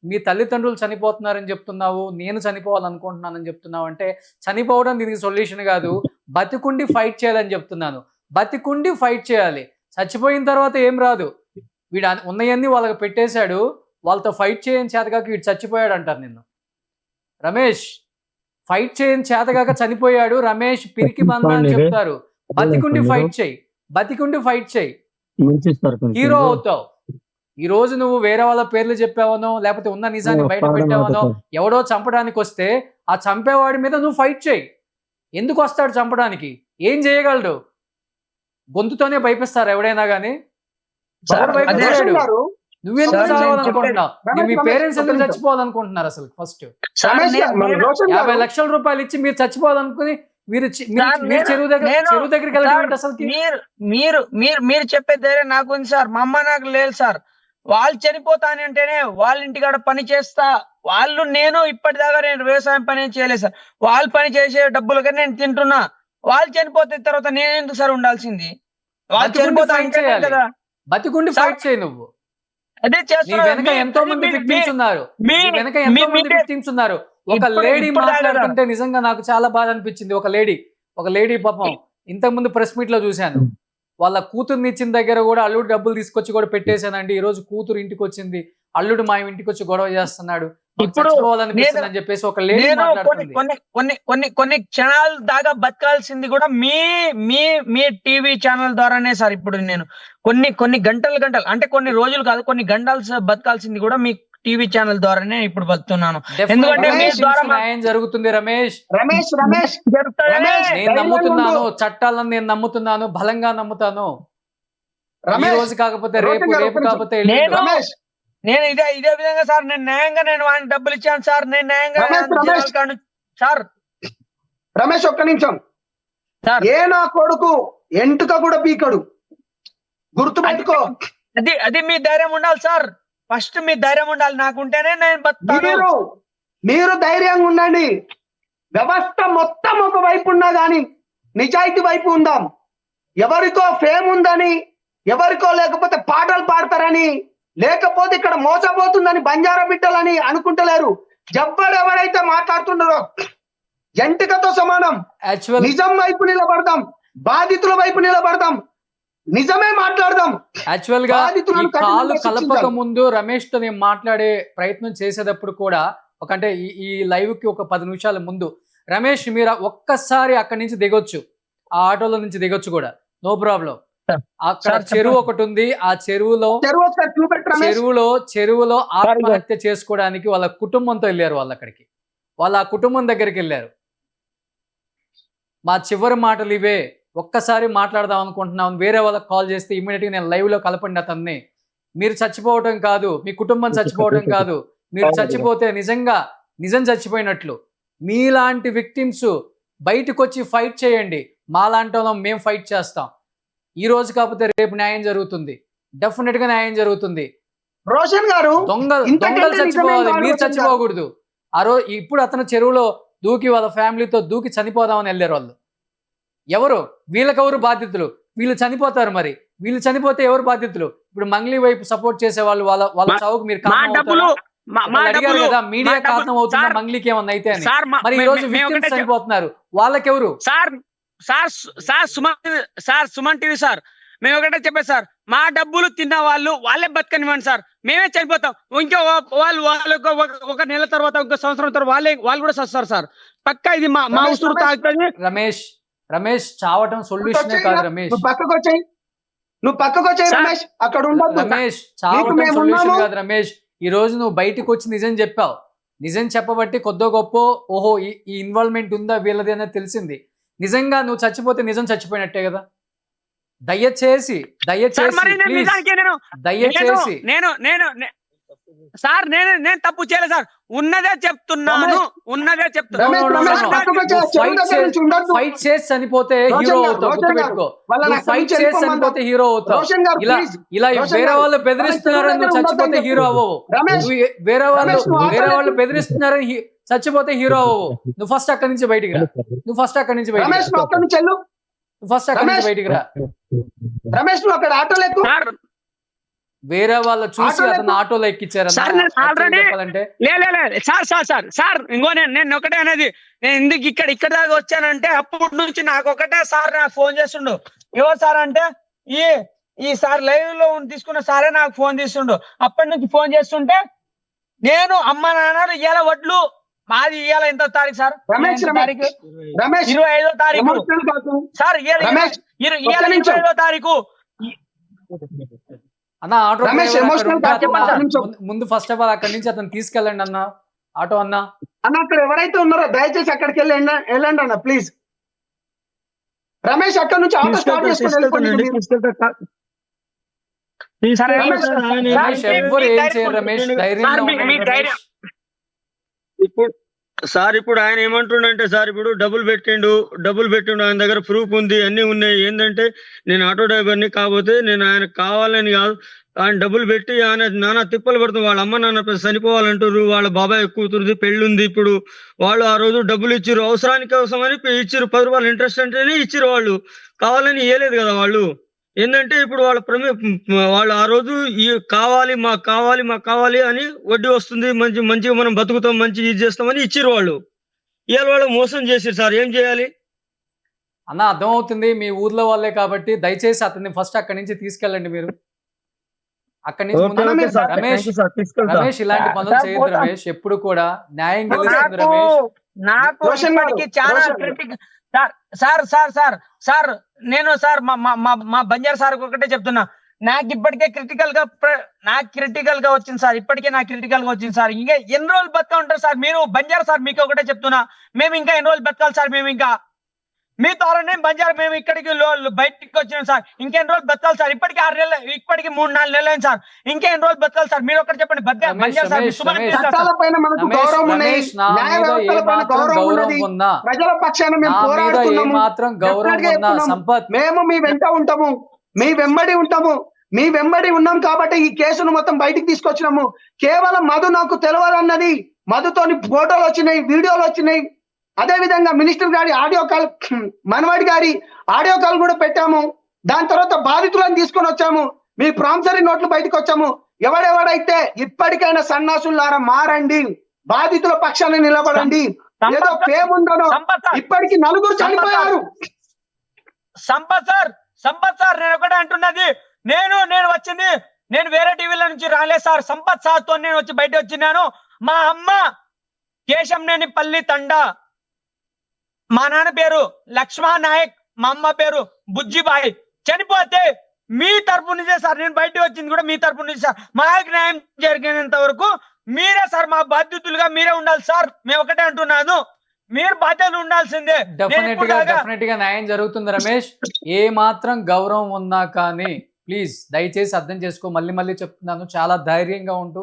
మీ తల్లిదండ్రులు చనిపోతున్నారని చెప్తున్నావు, నేను చనిపోవాలనుకుంటున్నానని చెప్తున్నావు. అంటే చనిపోవడం దీనికి సొల్యూషన్ కాదు, బతికుండి ఫైట్ చేయాలని చెప్తున్నాను. బతికుండి ఫైట్ చేయాలి, చచ్చిపోయిన తర్వాత ఏం రాదు. వీడు ఉన్నవన్నీ వాళ్ళకి పెట్టేశాడు, వాళ్ళతో ఫైట్ చేయని చేతగాక వీడు చచ్చిపోయాడు అంటారు నిన్ను. రమేష్ ఫైట్ చేయని చేతగాక చనిపోయాడు, రమేష్ పిరికి బంద అని చెప్తారు. బతికుండి ఫైట్ చేయి, బతికుండి ఫైట్ చేయి, హీరో అవుతావు. ఈ రోజు నువ్వు వేరే వాళ్ళ పేర్లు చెప్పావనో లేకపోతే ఉన్న నిజాన్ని బయట పెట్టావనో, ఎవడో చంపడానికి వస్తే ఆ చంపేవాడి మీద నువ్వు ఫైట్ చేయి. ఎందుకు వస్తాడు చంపడానికి? ఏం చేయగలడు? గొంతుతోనే భయపిస్తారు ఎవడైనా గానీ. నువ్వెందుకు చావాలనుకుంటున్నావు? మీ పేరెంట్స్ ఎందుకు చచ్చిపోవాలనుకుంటున్నారు అసలు? ఫస్ట్ 50 లక్షల రూపాయలు ఇచ్చి మీరు చచ్చిపోవాలనుకుని మీరు చెరువు దగ్గరికి వెళ్ళడం అసలు
మీరు చెప్పే ధైర్యం నాకు ఉంది సార్. మా అమ్మ నాకు లేదు సార్. వాళ్ళు చనిపోతాని అంటేనే వాళ్ళ ఇంటికాడ పని చేస్తా, వాళ్ళు నేను ఇప్పటిదాకా నేను వ్యవసాయం పని చేయలేదు సార్. వాళ్ళు పని చేసే డబ్బులకి నేను తింటున్నా. వాళ్ళు చనిపోతే తర్వాత నేను ఎందుకు సార్ ఉండాల్సింది? వాళ్ళు చనిపోతా కదా,
బతికుండి ఫైట్ చేయి నువ్వు.
అదే
వెనక ఎంతో మంది విక్టిమ్స్ ఉన్నారు, వెనక ఎంతో మంది విక్టిమ్స్ ఉన్నారు. ఒక లేడీ మాట్లాడుతుంటే నిజంగా నాకు చాలా బాధ అనిపించింది. ఒక లేడీ పాపం ఇంతకు ముందు ప్రెస్ మీట్ లో చూశాను. వాళ్ళ కూతుర్ని ఇచ్చిన దగ్గర కూడా అల్లుడు డబ్బులు తీసుకొచ్చి కూడా పెట్టేశానండి. ఈ రోజు కూతురు ఇంటికి వచ్చింది, అల్లుడు మా ఇంటికి వచ్చి గొడవ చేస్తున్నాడు, చచ్చిపోవాలనిపిస్తుంది అని చెప్పేసి ఒక లేడీ మాట్లాడుతుంది.
కొన్ని క్షణాలు దాకా బతకాల్సింది కూడా మీ టీవీ ఛానల్ ద్వారానే సార్. ఇప్పుడు నేను కొన్ని గంటలు అంటే కొన్ని రోజులు కాదు, కొన్ని గంటలు బతకాల్సింది కూడా మీ టీవీ ఛానల్ ద్వారానే ఇప్పుడు బతున్నాను. ఎందుకంటే
న్యాయం జరుగుతుంది రమేష్. నేను నమ్ముతున్నాను, చట్టాలను నేను నమ్ముతున్నాను, బలంగా నమ్ముతాను. ఈ రోజు కాకపోతే రేపు, రేపు కాకపోతే
నేను ఇదే విధంగా సార్, నేను న్యాయంగా నేను వాడిని డబ్బులు ఇచ్చాను సార్. నేను న్యాయంగా సార్.
రమేష్ ఒక్క నిమిషం. ఏ నా కొడుకు ఎంటుక కూడా పీకడు, గుర్తుపెట్టుకో.
అది మీ ధైర్యం ఉండాలి సార్. ఫస్ట్ మీ ధైర్యం ఉండాలి. నాకుంటేనే నేను బతుకుతాను.
మీరు ధైర్యంగా ఉండండి. వ్యవస్థ మొత్తం ఒక వైపు ఉన్నా గాని నిజాయితీ వైపు ఉందాం. ఎవరికో ఫేమ్ ఉందని, ఎవరికో లేకపోతే పాటలు పాడతారని, లేకపోతే ఇక్కడ మోసపోతుందని బంజారా బిడ్డలని అనుకుంటలేరు. ఎవరైతే మాట్లాడుతున్నారో జంటికతో సమానం. నిజం వైపు నిలబడదాం, బాధితుల వైపు నిలబడదాం, నిజమే మాట్లాడదాం.
యాక్చువల్ గా కాలు కలపక ముందు రమేష్ తో నేను మాట్లాడే ప్రయత్నం చేసేటప్పుడు కూడా అంటే ఈ లైవ్ కి ఒక 10 నిమిషాల ముందు, రమేష్ మీరు ఒక్కసారి అక్కడి నుంచి దిగొచ్చు, ఆ ఆటోలో నుంచి దిగొచ్చు కూడా, నో ప్రాబ్లం. అక్కడ చెరువు ఒకటి ఉంది, ఆ చెరువులో ఆత్మహత్య చేసుకోవడానికి వాళ్ళ కుటుంబంతో వెళ్ళారు. వాళ్ళు అక్కడికి, వాళ్ళ ఆ కుటుంబం దగ్గరికి వెళ్ళారు. మా చివరి మాటలు ఇవే, ఒక్కసారి మాట్లాడదాం అనుకుంటున్నాం. వేరే వాళ్ళకి కాల్ చేస్తే ఇమ్మీడియట్ గా నేను లైవ్ లో కలపండి అతన్ని. మీరు చచ్చిపోవటం కాదు, మీ కుటుంబం చచ్చిపోవటం కాదు, మీరు చచ్చిపోతే నిజం చచ్చిపోయినట్లు. మీలాంటి విక్టిమ్స్ బయటకు వచ్చి ఫైట్ చేయండి. మాలాంటి వాళ్ళం మేము ఫైట్ చేస్తాం. ఈ రోజు కాకపోతే రేపు న్యాయం జరుగుతుంది, డెఫినెట్ గా న్యాయం జరుగుతుంది.
రోషన్ గారు
దొంగలు చచ్చిపోవాలి, మీరు చచ్చిపోకూడదు. ఆ రోజు ఇప్పుడు అతను చెరువులో దూకి వాళ్ళ ఫ్యామిలీతో దూకి చనిపోదామని వెళ్ళారు వాళ్ళు. ఎవరు? వీళ్ళకెవరు బాధ్యతలు? వీళ్ళు చనిపోతారు. మరి వీళ్ళు చనిపోతే ఎవరు బాధ్యతలు? ఇప్పుడు మంగ్లీ వైపు సపోర్ట్ చేసే వాళ్ళు వాళ్ళ చావుకు మీరు అడిగారు కదా, మీడియా కారణం అవుతుందా మంగ్లీకి ఏమన్నా అయితే అని. మరి ఈ రోజు విక్టిమ్స్ చనిపోతున్నారు, వాళ్ళకెవరు?
సుమన్ టీవీ సార్, మేము ఒకటే చెప్పే సార్, మా డబ్బులు తిన్న వాళ్ళే బతకనివ్వండి సార్, మేమే చనిపోతాం. ఇంకో వాళ్ళు ఒక నెల తర్వాత, ఒక సంవత్సరం తర్వాత వాళ్ళు కూడా చస్తారు సార్. పక్కా ఇది మా ఉసురు తాగుతుంది.
రమేష్ చావటం సొల్యూషన్ కాదు. రమేష్
నువ్వు పక్కకు వచ్చాయి రమేష్, అక్కడ
రమేష్ చావటం సొల్యూషన్ కాదు. రమేష్ ఈ రోజు నువ్వు బయటకు వచ్చి నిజం చెప్పావు. నిజం చెప్పబట్టి కొద్దో గొప్ప ఓహో ఈ ఇన్వాల్వ్మెంట్ ఉందా వీళ్ళది అనేది తెలిసింది. నిజంగా నువ్వు చచ్చిపోతే నిజం చచ్చిపోయినట్టే కదా. దయచేసి
సార్ నేను తప్పు చేయలేదు సార్, ఉన్నదే చెప్తున్నాను.
ఫైట్ చేసి చనిపోతే హీరో అవుతావు, గుర్తుపెట్టుకో. ఫైట్ చేసి చనిపోతే హీరో అవుతావు. ఇలా వేరే వాళ్ళు బెదిరిస్తున్నారని నువ్వు చచ్చిపోతే హీరో అవ్వవు. వేరే వాళ్ళు బెదిరిస్తున్నారని చచ్చిపోతే హీరో అవ్వవు. నువ్వు ఫస్ట్ అక్కడి నుంచి బయటికి రా.
రమేష్ నువ్వు అక్కడ ఆటోలో ఎక్కు.
వేరే వాళ్ళు చూసి అతను ఆటోలో ఎక్కించారు.
సార్ ఇంకో నేను ఒకటే అనేది, నేను ఎందుకు ఇక్కడ దాకా వచ్చానంటే అప్పటి నుంచి నాకు ఒకటే సార్ నాకు ఫోన్ చేస్తుండు. ఏవో సార్ అంటే సార్ లైవ్ లో తీసుకున్న సారే నాకు ఫోన్ తీస్తుండు. అప్పటి నుంచి ఫోన్ చేస్తుంటే నేను అమ్మ నాన్నలు ఇవాళ వడ్లు మాది ఇవాళ ఎంత తారీఖు సార్?
రమేష్,
తారీఖు
రమేష్
25వ తారీఖు
ఎమోషనల్ కాదు.
సార్.
రమేష్, ఒక్క నిమిషం.
25వ తారీఖు.
అన్న ఆటో
రమేష్,
డ్రైవర్ అక్కడ
ఎమోషనల్
ఉంటే
కాదు,
అతను
ఒక్క నిమిషం.
ముందు ఫస్ట్ ఆఫ్ ఆల్ అక్కడి నుంచి అతను తీసుకెళ్ళండి అన్న. ఆటో అన్న
అన్న అక్కడ ఎవరైతే ఉన్నారో దయచేసి అక్కడికి వెళ్ళండి అన్న ప్లీజ్. రమేష్ అక్కడ నుంచి ఆటో స్టార్ట్ చేసుకుని వెళ్ళిపోండి మీరు.
సరే,
రమేష్,
రమేష్ ఎవ్వరు ఏం చేయరు రమేష్, ధైర్యంగా
సార్, మీ
ఉండండి
ధైర్యం.
ఇప్పుడు సార్ ఇప్పుడు ఆయన ఏమంటుండంటే సార్ ఇప్పుడు డబ్బులు పెట్టిండు ఆయన దగ్గర ప్రూఫ్ ఉంది అన్ని ఉన్నాయి. ఏంటంటే నేను ఆటో డ్రైవర్ని కాకపోతే నేను ఆయన కావాలని కాదు, ఆయన డబ్బులు పెట్టి ఆయన నానా తిప్పలు పడుతుంది. వాళ్ళ అమ్మ నాన్న చనిపోవాలంటారు, వాళ్ళ బాబాయ్ కూతురుది పెళ్లి ఉంది. ఇప్పుడు వాళ్ళు ఆ రోజు డబ్బులు ఇచ్చిర్రు, అవసరానికి కోసమని ఇచ్చిర్రు, 10 రూపాయలు ఇంట్రెస్ట్ అంటేనే ఇచ్చిర్రు. వాళ్ళు కావాలని ఇవ్వలేదు కదా. వాళ్ళు ఏంటంటే ఇప్పుడు వాళ్ళు ఆ రోజు మాకు కావాలి అని వడ్డీ వస్తుంది, మంచిగా మనం బతుకుతాం, మంచిగా ఇది చేస్తామని ఇచ్చిర్రు. వాళ్ళు ఇవాళ వాళ్ళు మోసం చేసిర్రు సార్. ఏం చేయాలి
అన్న? అర్థమవుతుంది మీ ఊర్లో వాళ్ళే కాబట్టి దయచేసి అతన్ని ఫస్ట్ అక్కడి నుంచి తీసుకెళ్ళండి మీరు. అక్కడి నుంచి ముందు రమేష్ ఇలాంటి పనులు చేయొద్దు రమేష్. ఎప్పుడు కూడా న్యాయం గెలుస్తుంది రమేష్.
నాకు
రోషన్ గారు,
ఇప్పటికీ చాలా
రోషన్ గారు.
క్రిటికల్ సార్ నేను సార్ మా బంజారా సార్ ఒకటే చెప్తున్నా, నాకు ఇప్పటికే క్రిటికల్ గా వచ్చింది సార్. ఇప్పటికే నాకు క్రిటికల్ గా వచ్చింది సార్. ఇంకా ఎన్ని రోజులు బతక ఉంటారు సార్ మీరు? బంజారా సార్ మీకు ఒకటే చెప్తున్నా, మేము ఇంకా ఎన్ని రోజులు బతకాలి సార్? మేము ఇంకా మీ ద్వారానే బంజారా మేము ఇక్కడికి బయటికి వచ్చినాం సార్. ఇంకెన్ని రోజులు బతకాలి సార్? ఇప్పటికి 6 నెలలు, ఇప్పటికి 3-4 నెలలు అయింది సార్. ఇంకెన్ని రోజులు బతకాలి సార్? మీరు ఒకటి చెప్పండి. బంజారా సార్ మీ సుమన్ టీవీ సార్.
చట్టాలపైన మనకు గౌరవం ఉన్నది,
రమేష్, నా
న్యాయ
మీద
వ్యవస్థలపైన
ఏమాత్రం
గౌరవం
గౌరవం
ఉన్నది,
ఉందా?
ప్రజల పక్షాన మేము
నా మీద
పోరాడుతున్నాము.
ఏమాత్రం గౌరవం
డెఫినెట్గా
ఉందా
చెప్తున్నాము.
సంపత్?
మేము మీ వెంట ఉంటాము, మీ వెంబడి ఉన్నాం కాబట్టి ఈ కేసును మొత్తం బయటికి తీసుకొచ్చినాము. కేవలం మధు నాకు తెలియదు అన్నది, మధుతోని ఫోటోలు వచ్చినాయి, వీడియోలు వచ్చినాయి. అదే విధంగా మినిస్టర్ గారి ఆడియో కాల్, మనవాడి గారి ఆడియో కాల్ కూడా పెట్టాము. దాని తర్వాత బాధితులను తీసుకొని వచ్చాము, మీ ప్రామిసరీ నోట్లు బయటకు వచ్చాము. ఎవడెవడైతే ఇప్పటికైనా సన్నాసులారా మారండి, బాధితుల పక్షాన్ని నిలబడండి. ఏదో ఫేమ్ ఉండను, ఇప్పటికి 4 చనిపోయారు.
సంపత్ సార్ నేను ఒకటే అంటున్నది, నేను వచ్చింది, నేను వేరే టీవీల నుంచి రాలేదు సార్. సంపత్ సార్ తో నేను వచ్చి బయట వచ్చినాను. మా అమ్మ కేశంనేనిపల్లి తండా, మా నాన్న పేరు లక్ష్మణ నాయక్, మా అమ్మ పేరు బుజ్జిబాయి. చనిపోతే మీ తరపు నుంచే సార్ నేను బయటకు వచ్చింది కూడా మీ తరపు నుంచి సార్. మాకు న్యాయం జరిగినంత వరకు మీరే సార్ మా బాధ్యతలుగా మీరే ఉండాలి సార్. మేము ఒకటే అంటున్నాను, మీరు బాధ్యతలు ఉండాల్సిందే.
డెఫినెట్ గా న్యాయం జరుగుతుంది రమేష్. ఏ మాత్రం గౌరవం ఉన్నా కానీ ప్లీజ్ దయచేసి అర్థం చేసుకో. మళ్ళీ చెప్తున్నాను, చాలా ధైర్యంగా ఉంటూ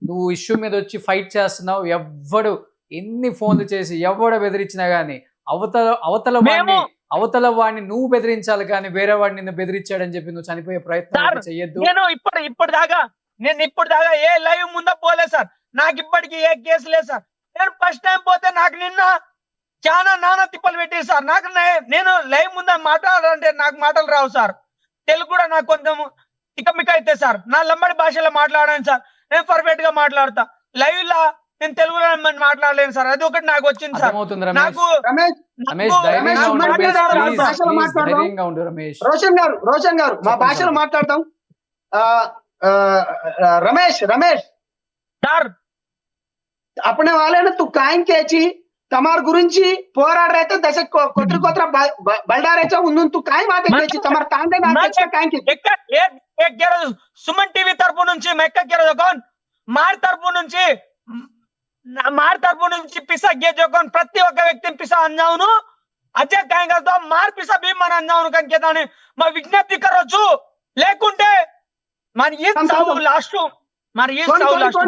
నువ్వు ఇష్యూ మీద వచ్చి ఫైట్ చేస్తున్నావు. ఎవ్వడు ఎన్ని ఫోన్లు చేసి ఎవడ బెదిరించినా గానీ అవతల వాడిని నువ్వు బెదిరించాలి కానీ వేరే వాడిని నిన్ను బెదిరించాడని చెప్పి నువ్వు చనిపోయే ప్రయత్నం చెయ్యొద్దు.
నేను ఇప్పుడు దాకా ఏ లైవ్ ముందా పోలే సార్. నాకు ఇప్పటికీ ఏ కేసు లేదు సార్. నేను ఫస్ట్ టైం పోతే నాకు నిన్న చాలా నానా తిప్పలు పెట్టేది సార్. నేను లైవ్ ముందా మాట్లాడాలంటే నాకు మాటలు రావు సార్. తెలుగు కూడా నాకు కొంచెం ఇకమిక అయితే సార్. నా లంబడి భాషలో మాట్లాడాను సార్. నేను పర్ఫెక్ట్ గా మాట్లాడతా. లైవ్ లా నేను తెలుగులో మాట్లాడలేను సార్. అది ఒకటి నాకు వచ్చింది సార్. నాకు
రోషన్ గారు మా భాషలో మాట్లాడతాం. रमेश
सर
अपने वाले ने तू कायम केची तमार गुరించి పోరాడరైతే దశ కొత్ర బల్డారేచా ఉందు తు కాయ మాటే కేచి తమార్ తాండే నాకే కాయం కేచి
एक गेरो सुमन टीवी తరపు నుంచి మెక్క गेरो జోన్ మార్ తరపు నుంచి పిసా గే జోన్ ప్రతి ఒక్క వ్యక్తిని పిసా అంజావును అజే కాయం करतो మార్ పిసా భీ మన అంజావును కనికేదాని మా విజ్ఞప్తి కరోచు లేకుంటే మన ఈ సావు లాస్ట్ మరి ఈ సావు లాస్ట్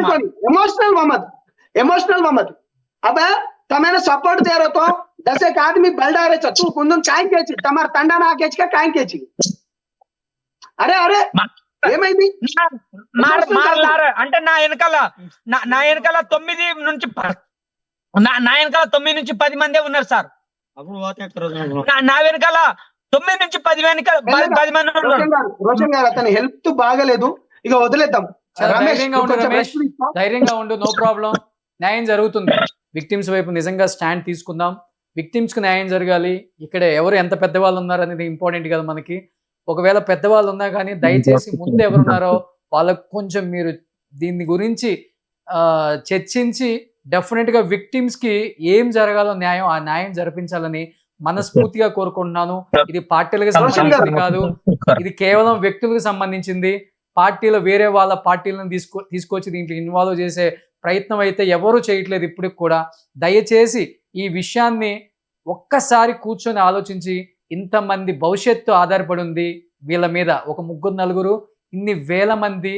इमोशनल मोहम्मद अब तमेने सपोर्ट दे रहे तो 10 एक आदमी बलडारे तू कुंदन कायम केची तमार తండా నా కేచిక కాయం కేచి అరే అరే ఏమైంది
మార్ అంటే నా వెనకాల 9 నుంచి 10 మందే ఉన్నారు సార్. నా వెనకాల 9 నుంచి 10 మంది ఉన్నారు.
రోషన్ గారు అతని హెల్త్ బాగలేదు, ఇక వదిలేద్దాం.
ధైర్యంగా ఉండు, నో ప్రాబ్లం. న్యాయం జరుగుతుంది. విక్టిమ్స్ వైపు నిజంగా స్టాండ్ తీసుకుందాం. విక్టిమ్స్ కి న్యాయం జరగాలి. ఇక్కడ ఎవరు ఎంత పెద్దవాళ్ళు ఉన్నారు అనేది ఇంపార్టెంట్ కదా మనకి. ఒకవేళ పెద్దవాళ్ళు ఉన్నా కానీ దయచేసి ముందు ఎవరున్నారో వాళ్ళకు కొంచెం మీరు దీని గురించి చర్చించి డెఫినెట్గా విక్టిమ్స్కి ఏం జరగాలో న్యాయం ఆ న్యాయం జరిపించాలని మనస్ఫూర్తిగా కోరుకుంటున్నాను. ఇది పార్టీలకు సంబంధించింది కాదు, ఇది కేవలం వ్యక్తులకు సంబంధించింది. పార్టీలో వేరే వాళ్ళ పార్టీలను తీసుకొచ్చి దీంట్లో ఇన్వాల్వ్ చేసే ప్రయత్నం అయితే ఎవరూ చేయట్లేదు ఇప్పటికి కూడా. దయచేసి ఈ విషయాన్ని ఒక్కసారి కూర్చొని ఆలోచించి, ఇంతమంది భవిష్యత్తు ఆధారపడి ఉంది వీళ్ళ మీద, ఒక 3-4 ఇన్ని వేల మంది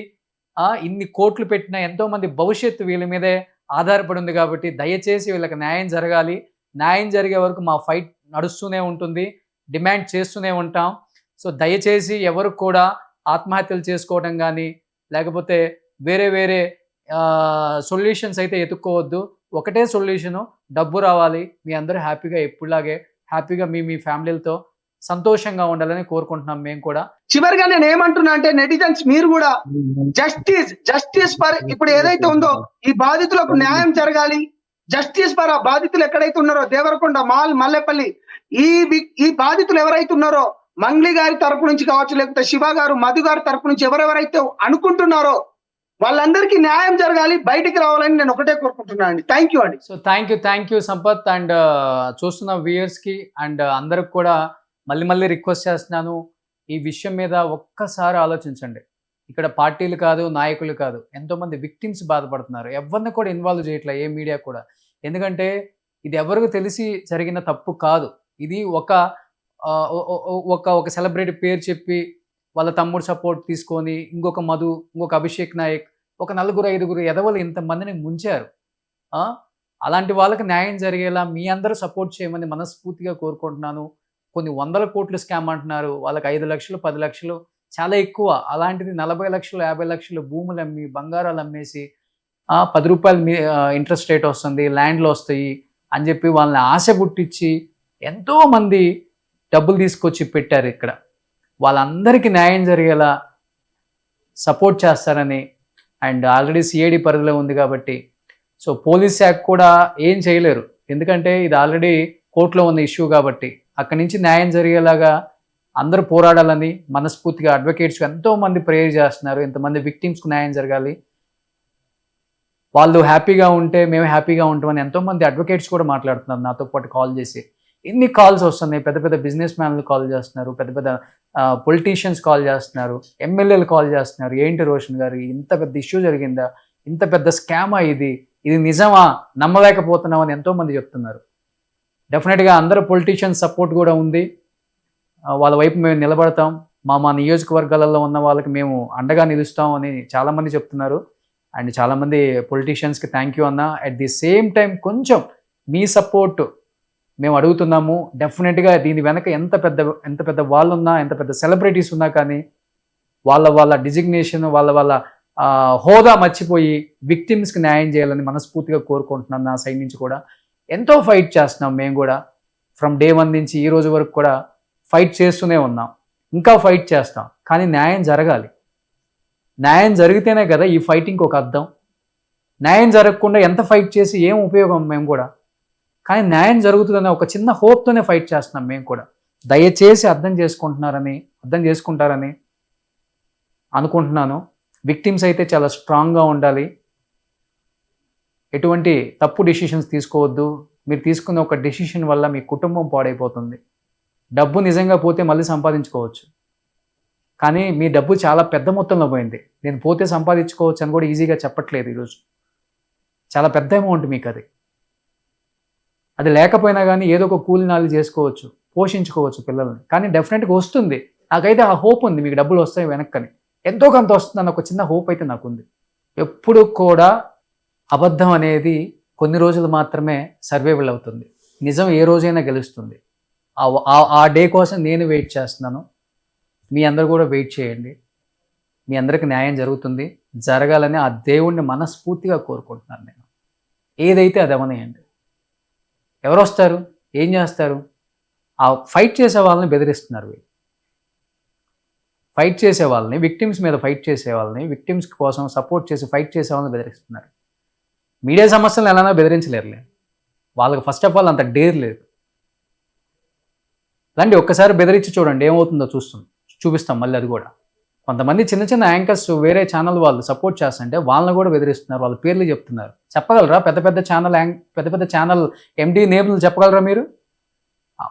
ఇన్ని కోట్లు పెట్టిన ఎంతో మంది భవిష్యత్తు వీళ్ళ మీదే ఆధారపడి ఉంది. కాబట్టి దయచేసి వీళ్ళకి న్యాయం జరగాలి. న్యాయం జరిగే వరకు మా ఫైట్ నడుస్తూనే ఉంటుంది, డిమాండ్ చేస్తూనే ఉంటాం. సో దయచేసి ఎవరు కూడా ఆత్మహత్యలు చేసుకోవడం కానీ లేకపోతే వేరే వేరే సొల్యూషన్స్ అయితే ఎత్తుక్కోవద్దు. ఒకటే సొల్యూషను, డబ్బు రావాలి. మీ అందరూ హ్యాపీగా ఎప్పుడులాగే హ్యాపీగా మీ ఫ్యామిలీలతో సంతోషంగా ఉండాలని కోరుకుంటున్నాం మేము కూడా.
చివరిగా నేను ఏమంటున్నా అంటే, నెటిజన్స్ మీరు కూడా జస్టిస్ ఫర్ ఇప్పుడు ఏదైతే ఉందో ఈ బాధితులకు న్యాయం జరగాలి. జస్టిస్ ఫర్ ఆ బాధితులు ఎక్కడైతే ఉన్నారో దేవరకొండ, మాల్, మల్లెపల్లి, ఈ బాధితులు ఎవరైతే ఉన్నారో మంగ్లీ గారి తరపు నుంచి కావచ్చు, లేకపోతే శివ గారు, మధు గారి తరపు నుంచి ఎవరెవరైతే అనుకుంటున్నారో వాళ్ళందరికీ న్యాయం జరగాలి, బయటికి రావాలని నేను ఒకటే కోరుకుంటున్నాను అండి. థ్యాంక్ యూ అండి.
So thank you Sampath. And చూస్తున్న వ్యూయర్స్కి అండ్ అందరికి కూడా మళ్ళీ రిక్వెస్ట్ చేస్తున్నాను, ఈ విషయం మీద ఒక్కసారి ఆలోచించండి. ఇక్కడ పార్టీలు కాదు, నాయకులు కాదు, ఎంతోమంది విక్టిమ్స్ బాధపడుతున్నారు. ఎవరిని కూడా ఇన్వాల్వ్ చేయట్లే ఏ మీడియా కూడా. ఎందుకంటే ఇది ఎవరికి తెలిసి జరిగిన తప్పు కాదు. ఇది ఒక సెలబ్రిటీ పేరు చెప్పి వాళ్ళ తమ్ముడు సపోర్ట్ తీసుకొని ఇంకొక మధు, ఇంకొక అభిషేక్ నాయక్, ఒక 4-5 ఎదవలు ఇంతమందిని ముంచారు. అలాంటి వాళ్ళకి న్యాయం జరిగేలా మీ అందరూ సపోర్ట్ చేయమని మనస్ఫూర్తిగా కోరుకుంటున్నాను. కొన్ని 100 కోట్లు స్కామ్ అంటున్నారు, వాళ్ళకి 5 లక్షలు 10 లక్షలు చాలా ఎక్కువ. అలాంటిది 40 లక్షలు 50 లక్షలు భూములు అమ్మి బంగారాలు అమ్మేసి 10 రూపాయలు ఇంట్రెస్ట్ రేట్ వస్తుంది, ల్యాండ్లు వస్తాయి అని చెప్పి వాళ్ళని ఆశ పుట్టించి ఎంతోమంది డబ్బులు తీసుకొచ్చి పెట్టారు ఇక్కడ. వాళ్ళందరికీ న్యాయం జరిగేలా సపోర్ట్ చేస్తారని, అండ్ ఆల్రెడీ సిఐడి పరిధిలో ఉంది కాబట్టి సో పోలీస్ శాఖ కూడా ఏం చేయలేరు. ఎందుకంటే ఇది ఆల్రెడీ కోర్టులో ఉన్న ఇష్యూ కాబట్టి అక్కడి నుంచి న్యాయం జరిగేలాగా అందరూ పోరాడాలని మనస్ఫూర్తిగా అడ్వకేట్స్ ఎంతోమంది ప్రేయర్ చేస్తున్నారు. ఇంతమంది విక్టిమ్స్కి న్యాయం జరగాలి, వాళ్ళు హ్యాపీగా ఉంటే మేము హ్యాపీగా ఉంటామని ఎంతోమంది అడ్వకేట్స్ కూడా మాట్లాడుతున్నారు నాతో పాటు కాల్ చేసి. ఇన్ని కాల్స్ వస్తున్నాయి, పెద్ద బిజినెస్ మ్యాన్లు కాల్ చేస్తున్నారు, పెద్ద పొలిటీషియన్స్ కాల్ చేస్తున్నారు, ఎమ్మెల్యేలు కాల్ చేస్తున్నారు. ఏంటి రోషన్ గారు, ఇంత పెద్ద ఇష్యూ జరిగిందా, ఇంత పెద్ద స్కామా, ఇది నిజమా, నమ్మలేకపోతున్నామని ఎంతోమంది చెప్తున్నారు. డెఫినెట్గా అందరూ పొలిటీషియన్స్ సపోర్ట్ కూడా ఉంది, వాళ్ళ వైపు మేము నిలబడతాం, మా నియోజకవర్గాలలో ఉన్న వాళ్ళకి మేము అండగా నిలుస్తాం అని చాలామంది చెప్తున్నారు. అండ్ చాలామంది పొలిటీషియన్స్కి థ్యాంక్ యూ అన్న. అట్ ది సేమ్ టైం కొంచెం మీ సపోర్ట్ మేము అడుగుతున్నాము. డెఫినెట్గా దీని వెనక ఎంత పెద్ద వాళ్ళు ఉన్నా, ఎంత పెద్ద సెలబ్రిటీస్ ఉన్నా కానీ వాళ్ళ డిజిగ్నేషన్, వాళ్ళ హోదా మర్చిపోయి విక్టిమ్స్కి న్యాయం చేయాలని మనస్ఫూర్తిగా కోరుకుంటున్నాను. నా సైడ్ నుంచి కూడా ఎంతో ఫైట్ చేస్తున్నాం మేము కూడా. ఫ్రమ్ డే 1 నుంచి ఈ రోజు వరకు కూడా ఫైట్ చేస్తూనే ఉన్నాం, ఇంకా ఫైట్ చేస్తాం. కానీ న్యాయం జరగాలి. న్యాయం జరిగితేనే కదా ఈ ఫైటింగ్కి ఒక అర్థం. న్యాయం జరగకుండా ఎంత ఫైట్ చేసి ఏం ఉపయోగం మేము కూడా. కానీ న్యాయం జరుగుతుందనే ఒక చిన్న హోప్తోనే ఫైట్ చేస్తున్నాం మేము కూడా. దయచేసి అర్థం చేసుకుంటారని అనుకుంటున్నాను. విక్టిమ్స్ అయితే చాలా స్ట్రాంగ్గా ఉండాలి, ఎటువంటి తప్పు డెసిషన్స్ తీసుకోవద్దు. మీరు తీసుకున్న ఒక డెసిషన్ వల్ల మీ కుటుంబం పాడైపోతుంది. డబ్బు నిజంగా పోతే మళ్ళీ సంపాదించుకోవచ్చు, కానీ మీ డబ్బు చాలా పెద్ద మొత్తంలో పోయింది. నేను పోతే సంపాదించుకోవచ్చు అని కూడా ఈజీగా చెప్పట్లేదు. ఈరోజు చాలా పెద్ద అమౌంట్ మీకు అది లేకపోయినా కానీ ఏదో ఒక కూలినాలు చేసుకోవచ్చు, పోషించుకోవచ్చు పిల్లల్ని. కానీ డెఫినెట్గా వస్తుంది. నాకైతే ఆ హోప్ ఉంది, మీకు డబ్బులు వస్తాయి వెనక్కని, ఎంతో కొంత వస్తుంది అన్న ఒక చిన్న హోప్ అయితే నాకుంది. ఎప్పుడు కూడా అబద్ధం అనేది కొన్ని రోజులు మాత్రమే సర్వైవల్ అవుతుంది, నిజం ఏ రోజైనా గెలుస్తుంది. ఆ డే కోసం నేను వెయిట్ చేస్తున్నాను. మీ అందరూ కూడా వెయిట్ చేయండి. మీ అందరికి న్యాయం జరగాలని ఆ దేవుణ్ణి మనస్ఫూర్తిగా కోరుకుంటున్నాను నేను. ఏదైతే అది అవనేయండి. ఎవరు వస్తారు, ఏం చేస్తారు? ఆ ఫైట్ చేసే వాళ్ళని బెదిరిస్తున్నారు. ఫైట్ చేసే వాళ్ళని, విక్టిమ్స్ మీద ఫైట్ చేసే వాళ్ళని, విక్టిమ్స్ కోసం సపోర్ట్ చేసి ఫైట్ చేసే వాళ్ళని బెదిరిస్తున్నారు. మీడియా సమస్యలను ఎలానో బెదిరించలేరులే, వాళ్ళకి ఫస్ట్ ఆఫ్ ఆల్ అంత డేర్ లేదు. రండి ఒక్కసారి బెదిరించి చూడండి ఏమవుతుందో చూపిస్తాం మళ్ళీ అది కూడా. కొంతమంది చిన్న చిన్న యాంకర్స్ వేరే ఛానల్ వాళ్ళు సపోర్ట్ చేస్తుంటే వాళ్ళని కూడా బెదిరిస్తున్నారు, వాళ్ళ పేర్లు చెప్తున్నారు. చెప్పగలరా పెద్ద పెద్ద ఛానల్ ఎండి నేమ్లు చెప్పగలరా మీరు?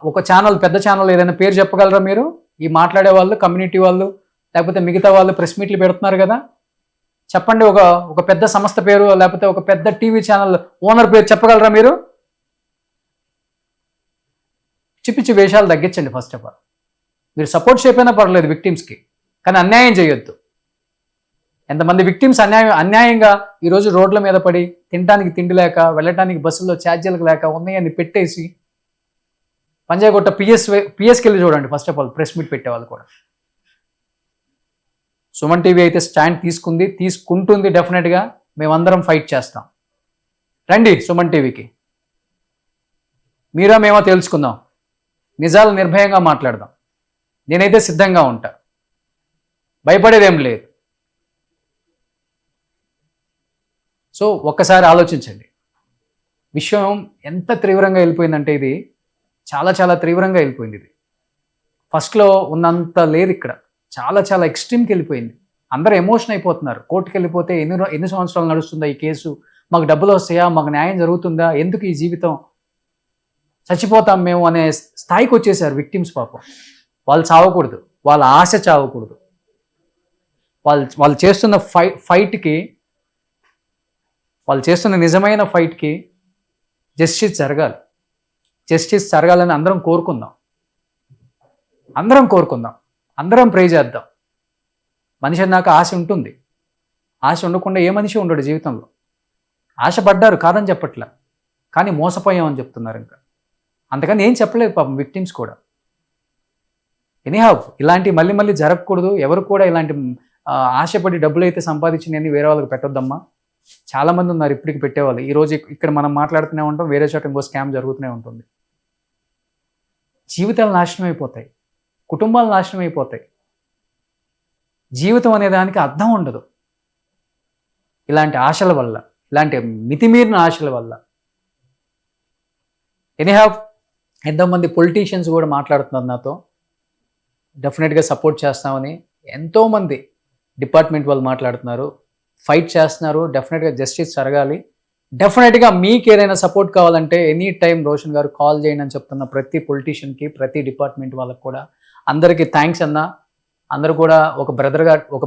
ఒక ఛానల్ పెద్ద ఛానల్ ఏదైనా పేరు చెప్పగలరా మీరు? ఈ మాట్లాడే వాళ్ళు, కమ్యూనిటీ వాళ్ళు, లేకపోతే మిగతా వాళ్ళు ప్రెస్ మీట్లు పెడుతున్నారు కదా, చెప్పండి. ఒక పెద్ద సంస్థ పేరు లేకపోతే ఒక పెద్ద టీవీ ఛానల్ ఓనర్ పేరు చెప్పగలరా మీరు? పిచ్చి వేషాలు తగ్గించండి. ఫస్ట్ ఆఫ్ ఆల్ మీరు సపోర్ట్ చేయకపోయినా పర్లేదు విక్టిమ్స్కి, కానీ అన్యాయం చేయొద్దు. ఎంతమంది విక్టిమ్స్ అన్యాయంగా ఈరోజు రోడ్ల మీద పడి తినడానికి తిండి లేక, వెళ్ళటానికి బస్సుల్లో ఛార్జీలకు లేక ఉన్నాయని పెట్టేసి పంజాగొట్ట పిఎస్కి వెళ్ళి చూడండి. First of all press meet పెట్టేవాళ్ళు కూడా. సుమన్ టీవీ అయితే స్టాండ్ తీసుకుంటుంది డెఫినెట్గా. మేమందరం ఫైట్ చేస్తాం. రండి సుమన్ టీవీకి, మీరా మేమో తెలుసుకుందాం, నిజాలు నిర్భయంగా మాట్లాడదాం. నేనైతే సిద్ధంగా ఉంటా, భయపడేదేం లేదు. సో ఒక్కసారి ఆలోచించండి, విషయం ఎంత తీవ్రంగా వెళ్ళిపోయిందంటే ఇది చాలా తీవ్రంగా వెళ్ళిపోయింది. ఇది ఫస్ట్లో ఉన్నంత లేదు, ఇక్కడ చాలా ఎక్స్ట్రీమ్కి వెళ్ళిపోయింది. అందరూ ఎమోషన్ అయిపోతున్నారు. కోర్టుకి వెళ్ళిపోతే ఎన్ని సంవత్సరాలు నడుస్తుందా ఈ కేసు, మాకు డబ్బులు వస్తాయా, మాకు న్యాయం జరుగుతుందా, ఎందుకు ఈ జీవితం, చచ్చిపోతాం మేము అనే స్థాయికి వచ్చేసారు విక్టిమ్స్. పాపం వాళ్ళు చావకూడదు, వాళ్ళ ఆశ చావకూడదు. వాళ్ళు చేస్తున్న ఫైట్కి, వాళ్ళు చేస్తున్న నిజమైన ఫైట్కి జస్టిస్ జరగాలని అందరం కోరుకుందాం, అందరం ప్రే చేద్దాం. మనిషి అన్నాక ఆశ ఉంటుంది. ఆశ ఉండకుండా ఏ మనిషి ఉండడు జీవితంలో. ఆశపడ్డారు కాదని చెప్పట్లా, కానీ మోసపోయామని చెప్తున్నారు. ఇంకా అంతకని ఏం చెప్పలేదు పాపం విక్టిమ్స్ కూడా. ఎనీహావ్ ఇలాంటి మళ్ళీ జరగకూడదు. ఎవరు కూడా ఇలాంటి ఆశపడి డబ్బులు అయితే సంపాదించినవి వేరే వాళ్ళకి పెట్టొద్దమ్మా. చాలామంది ఉన్నారు ఇప్పటికి పెట్టేవాళ్ళు. ఈరోజు ఇక్కడ మనం మాట్లాడుతూనే ఉంటాం, వేరే చోట ఇంకో స్కామ్ జరుగుతూనే ఉంటుంది. జీవితాలు నాశనం అయిపోతాయి, కుటుంబాలు నాశనం అయిపోతాయి. జీవితం అనే దానికి అర్థం ఉండదు ఇలాంటి ఆశల వల్ల, ఇలాంటి మితిమీరిన ఆశల వల్ల. ఎనీహావ్ ఎంతోమంది పొలిటీషియన్స్ కూడా మాట్లాడుతున్నారు నాతో, డెఫినెట్గా సపోర్ట్ చేస్తామని. ఎంతోమంది డిపార్ట్మెంట్ వాళ్ళు మాట్లాడుతున్నారు, ఫైట్ చేస్తున్నారు. డెఫినెట్గా జస్టిస్ జరగాలి. డెఫినెట్గా మీకు ఏదైనా సపోర్ట్ కావాలంటే ఎనీ టైం రోషన్ గారు కాల్ చేయండి అని చెప్తున్న ప్రతి పొలిటీషియన్కి, ప్రతి డిపార్ట్మెంట్ వాళ్ళకి కూడా అందరికీ థ్యాంక్స్ అన్న. అందరూ కూడా ఒక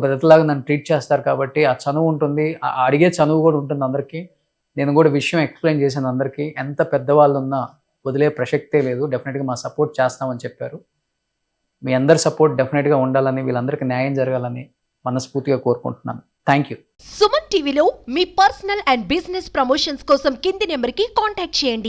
బ్రదర్లాగా నన్ను ట్రీట్ చేస్తారు కాబట్టి ఆ చనువు ఉంటుంది, అడిగే చనువు కూడా ఉంటుంది అందరికీ. నేను కూడా విషయం ఎక్స్ప్లెయిన్ చేశాను అందరికీ. ఎంత పెద్దవాళ్ళు ఉన్నా వదిలే ప్రసక్తే లేదు. డెఫినెట్గా మా సపోర్ట్ చేస్తామని చెప్పారు. మీ అందరి సపోర్ట్ డెఫినెట్గా ఉండాలని, వీళ్ళందరికీ న్యాయం జరగాలని మనస్ఫూర్తిగా కోరుకుంటున్నాను. Thank you.
సుమన్ టీవీలో మీ పర్సనల్ అండ్ బిజినెస్ ప్రమోషన్స్ కోసం కింది నెంబర్కి కాంటాక్ట్ చేయండి.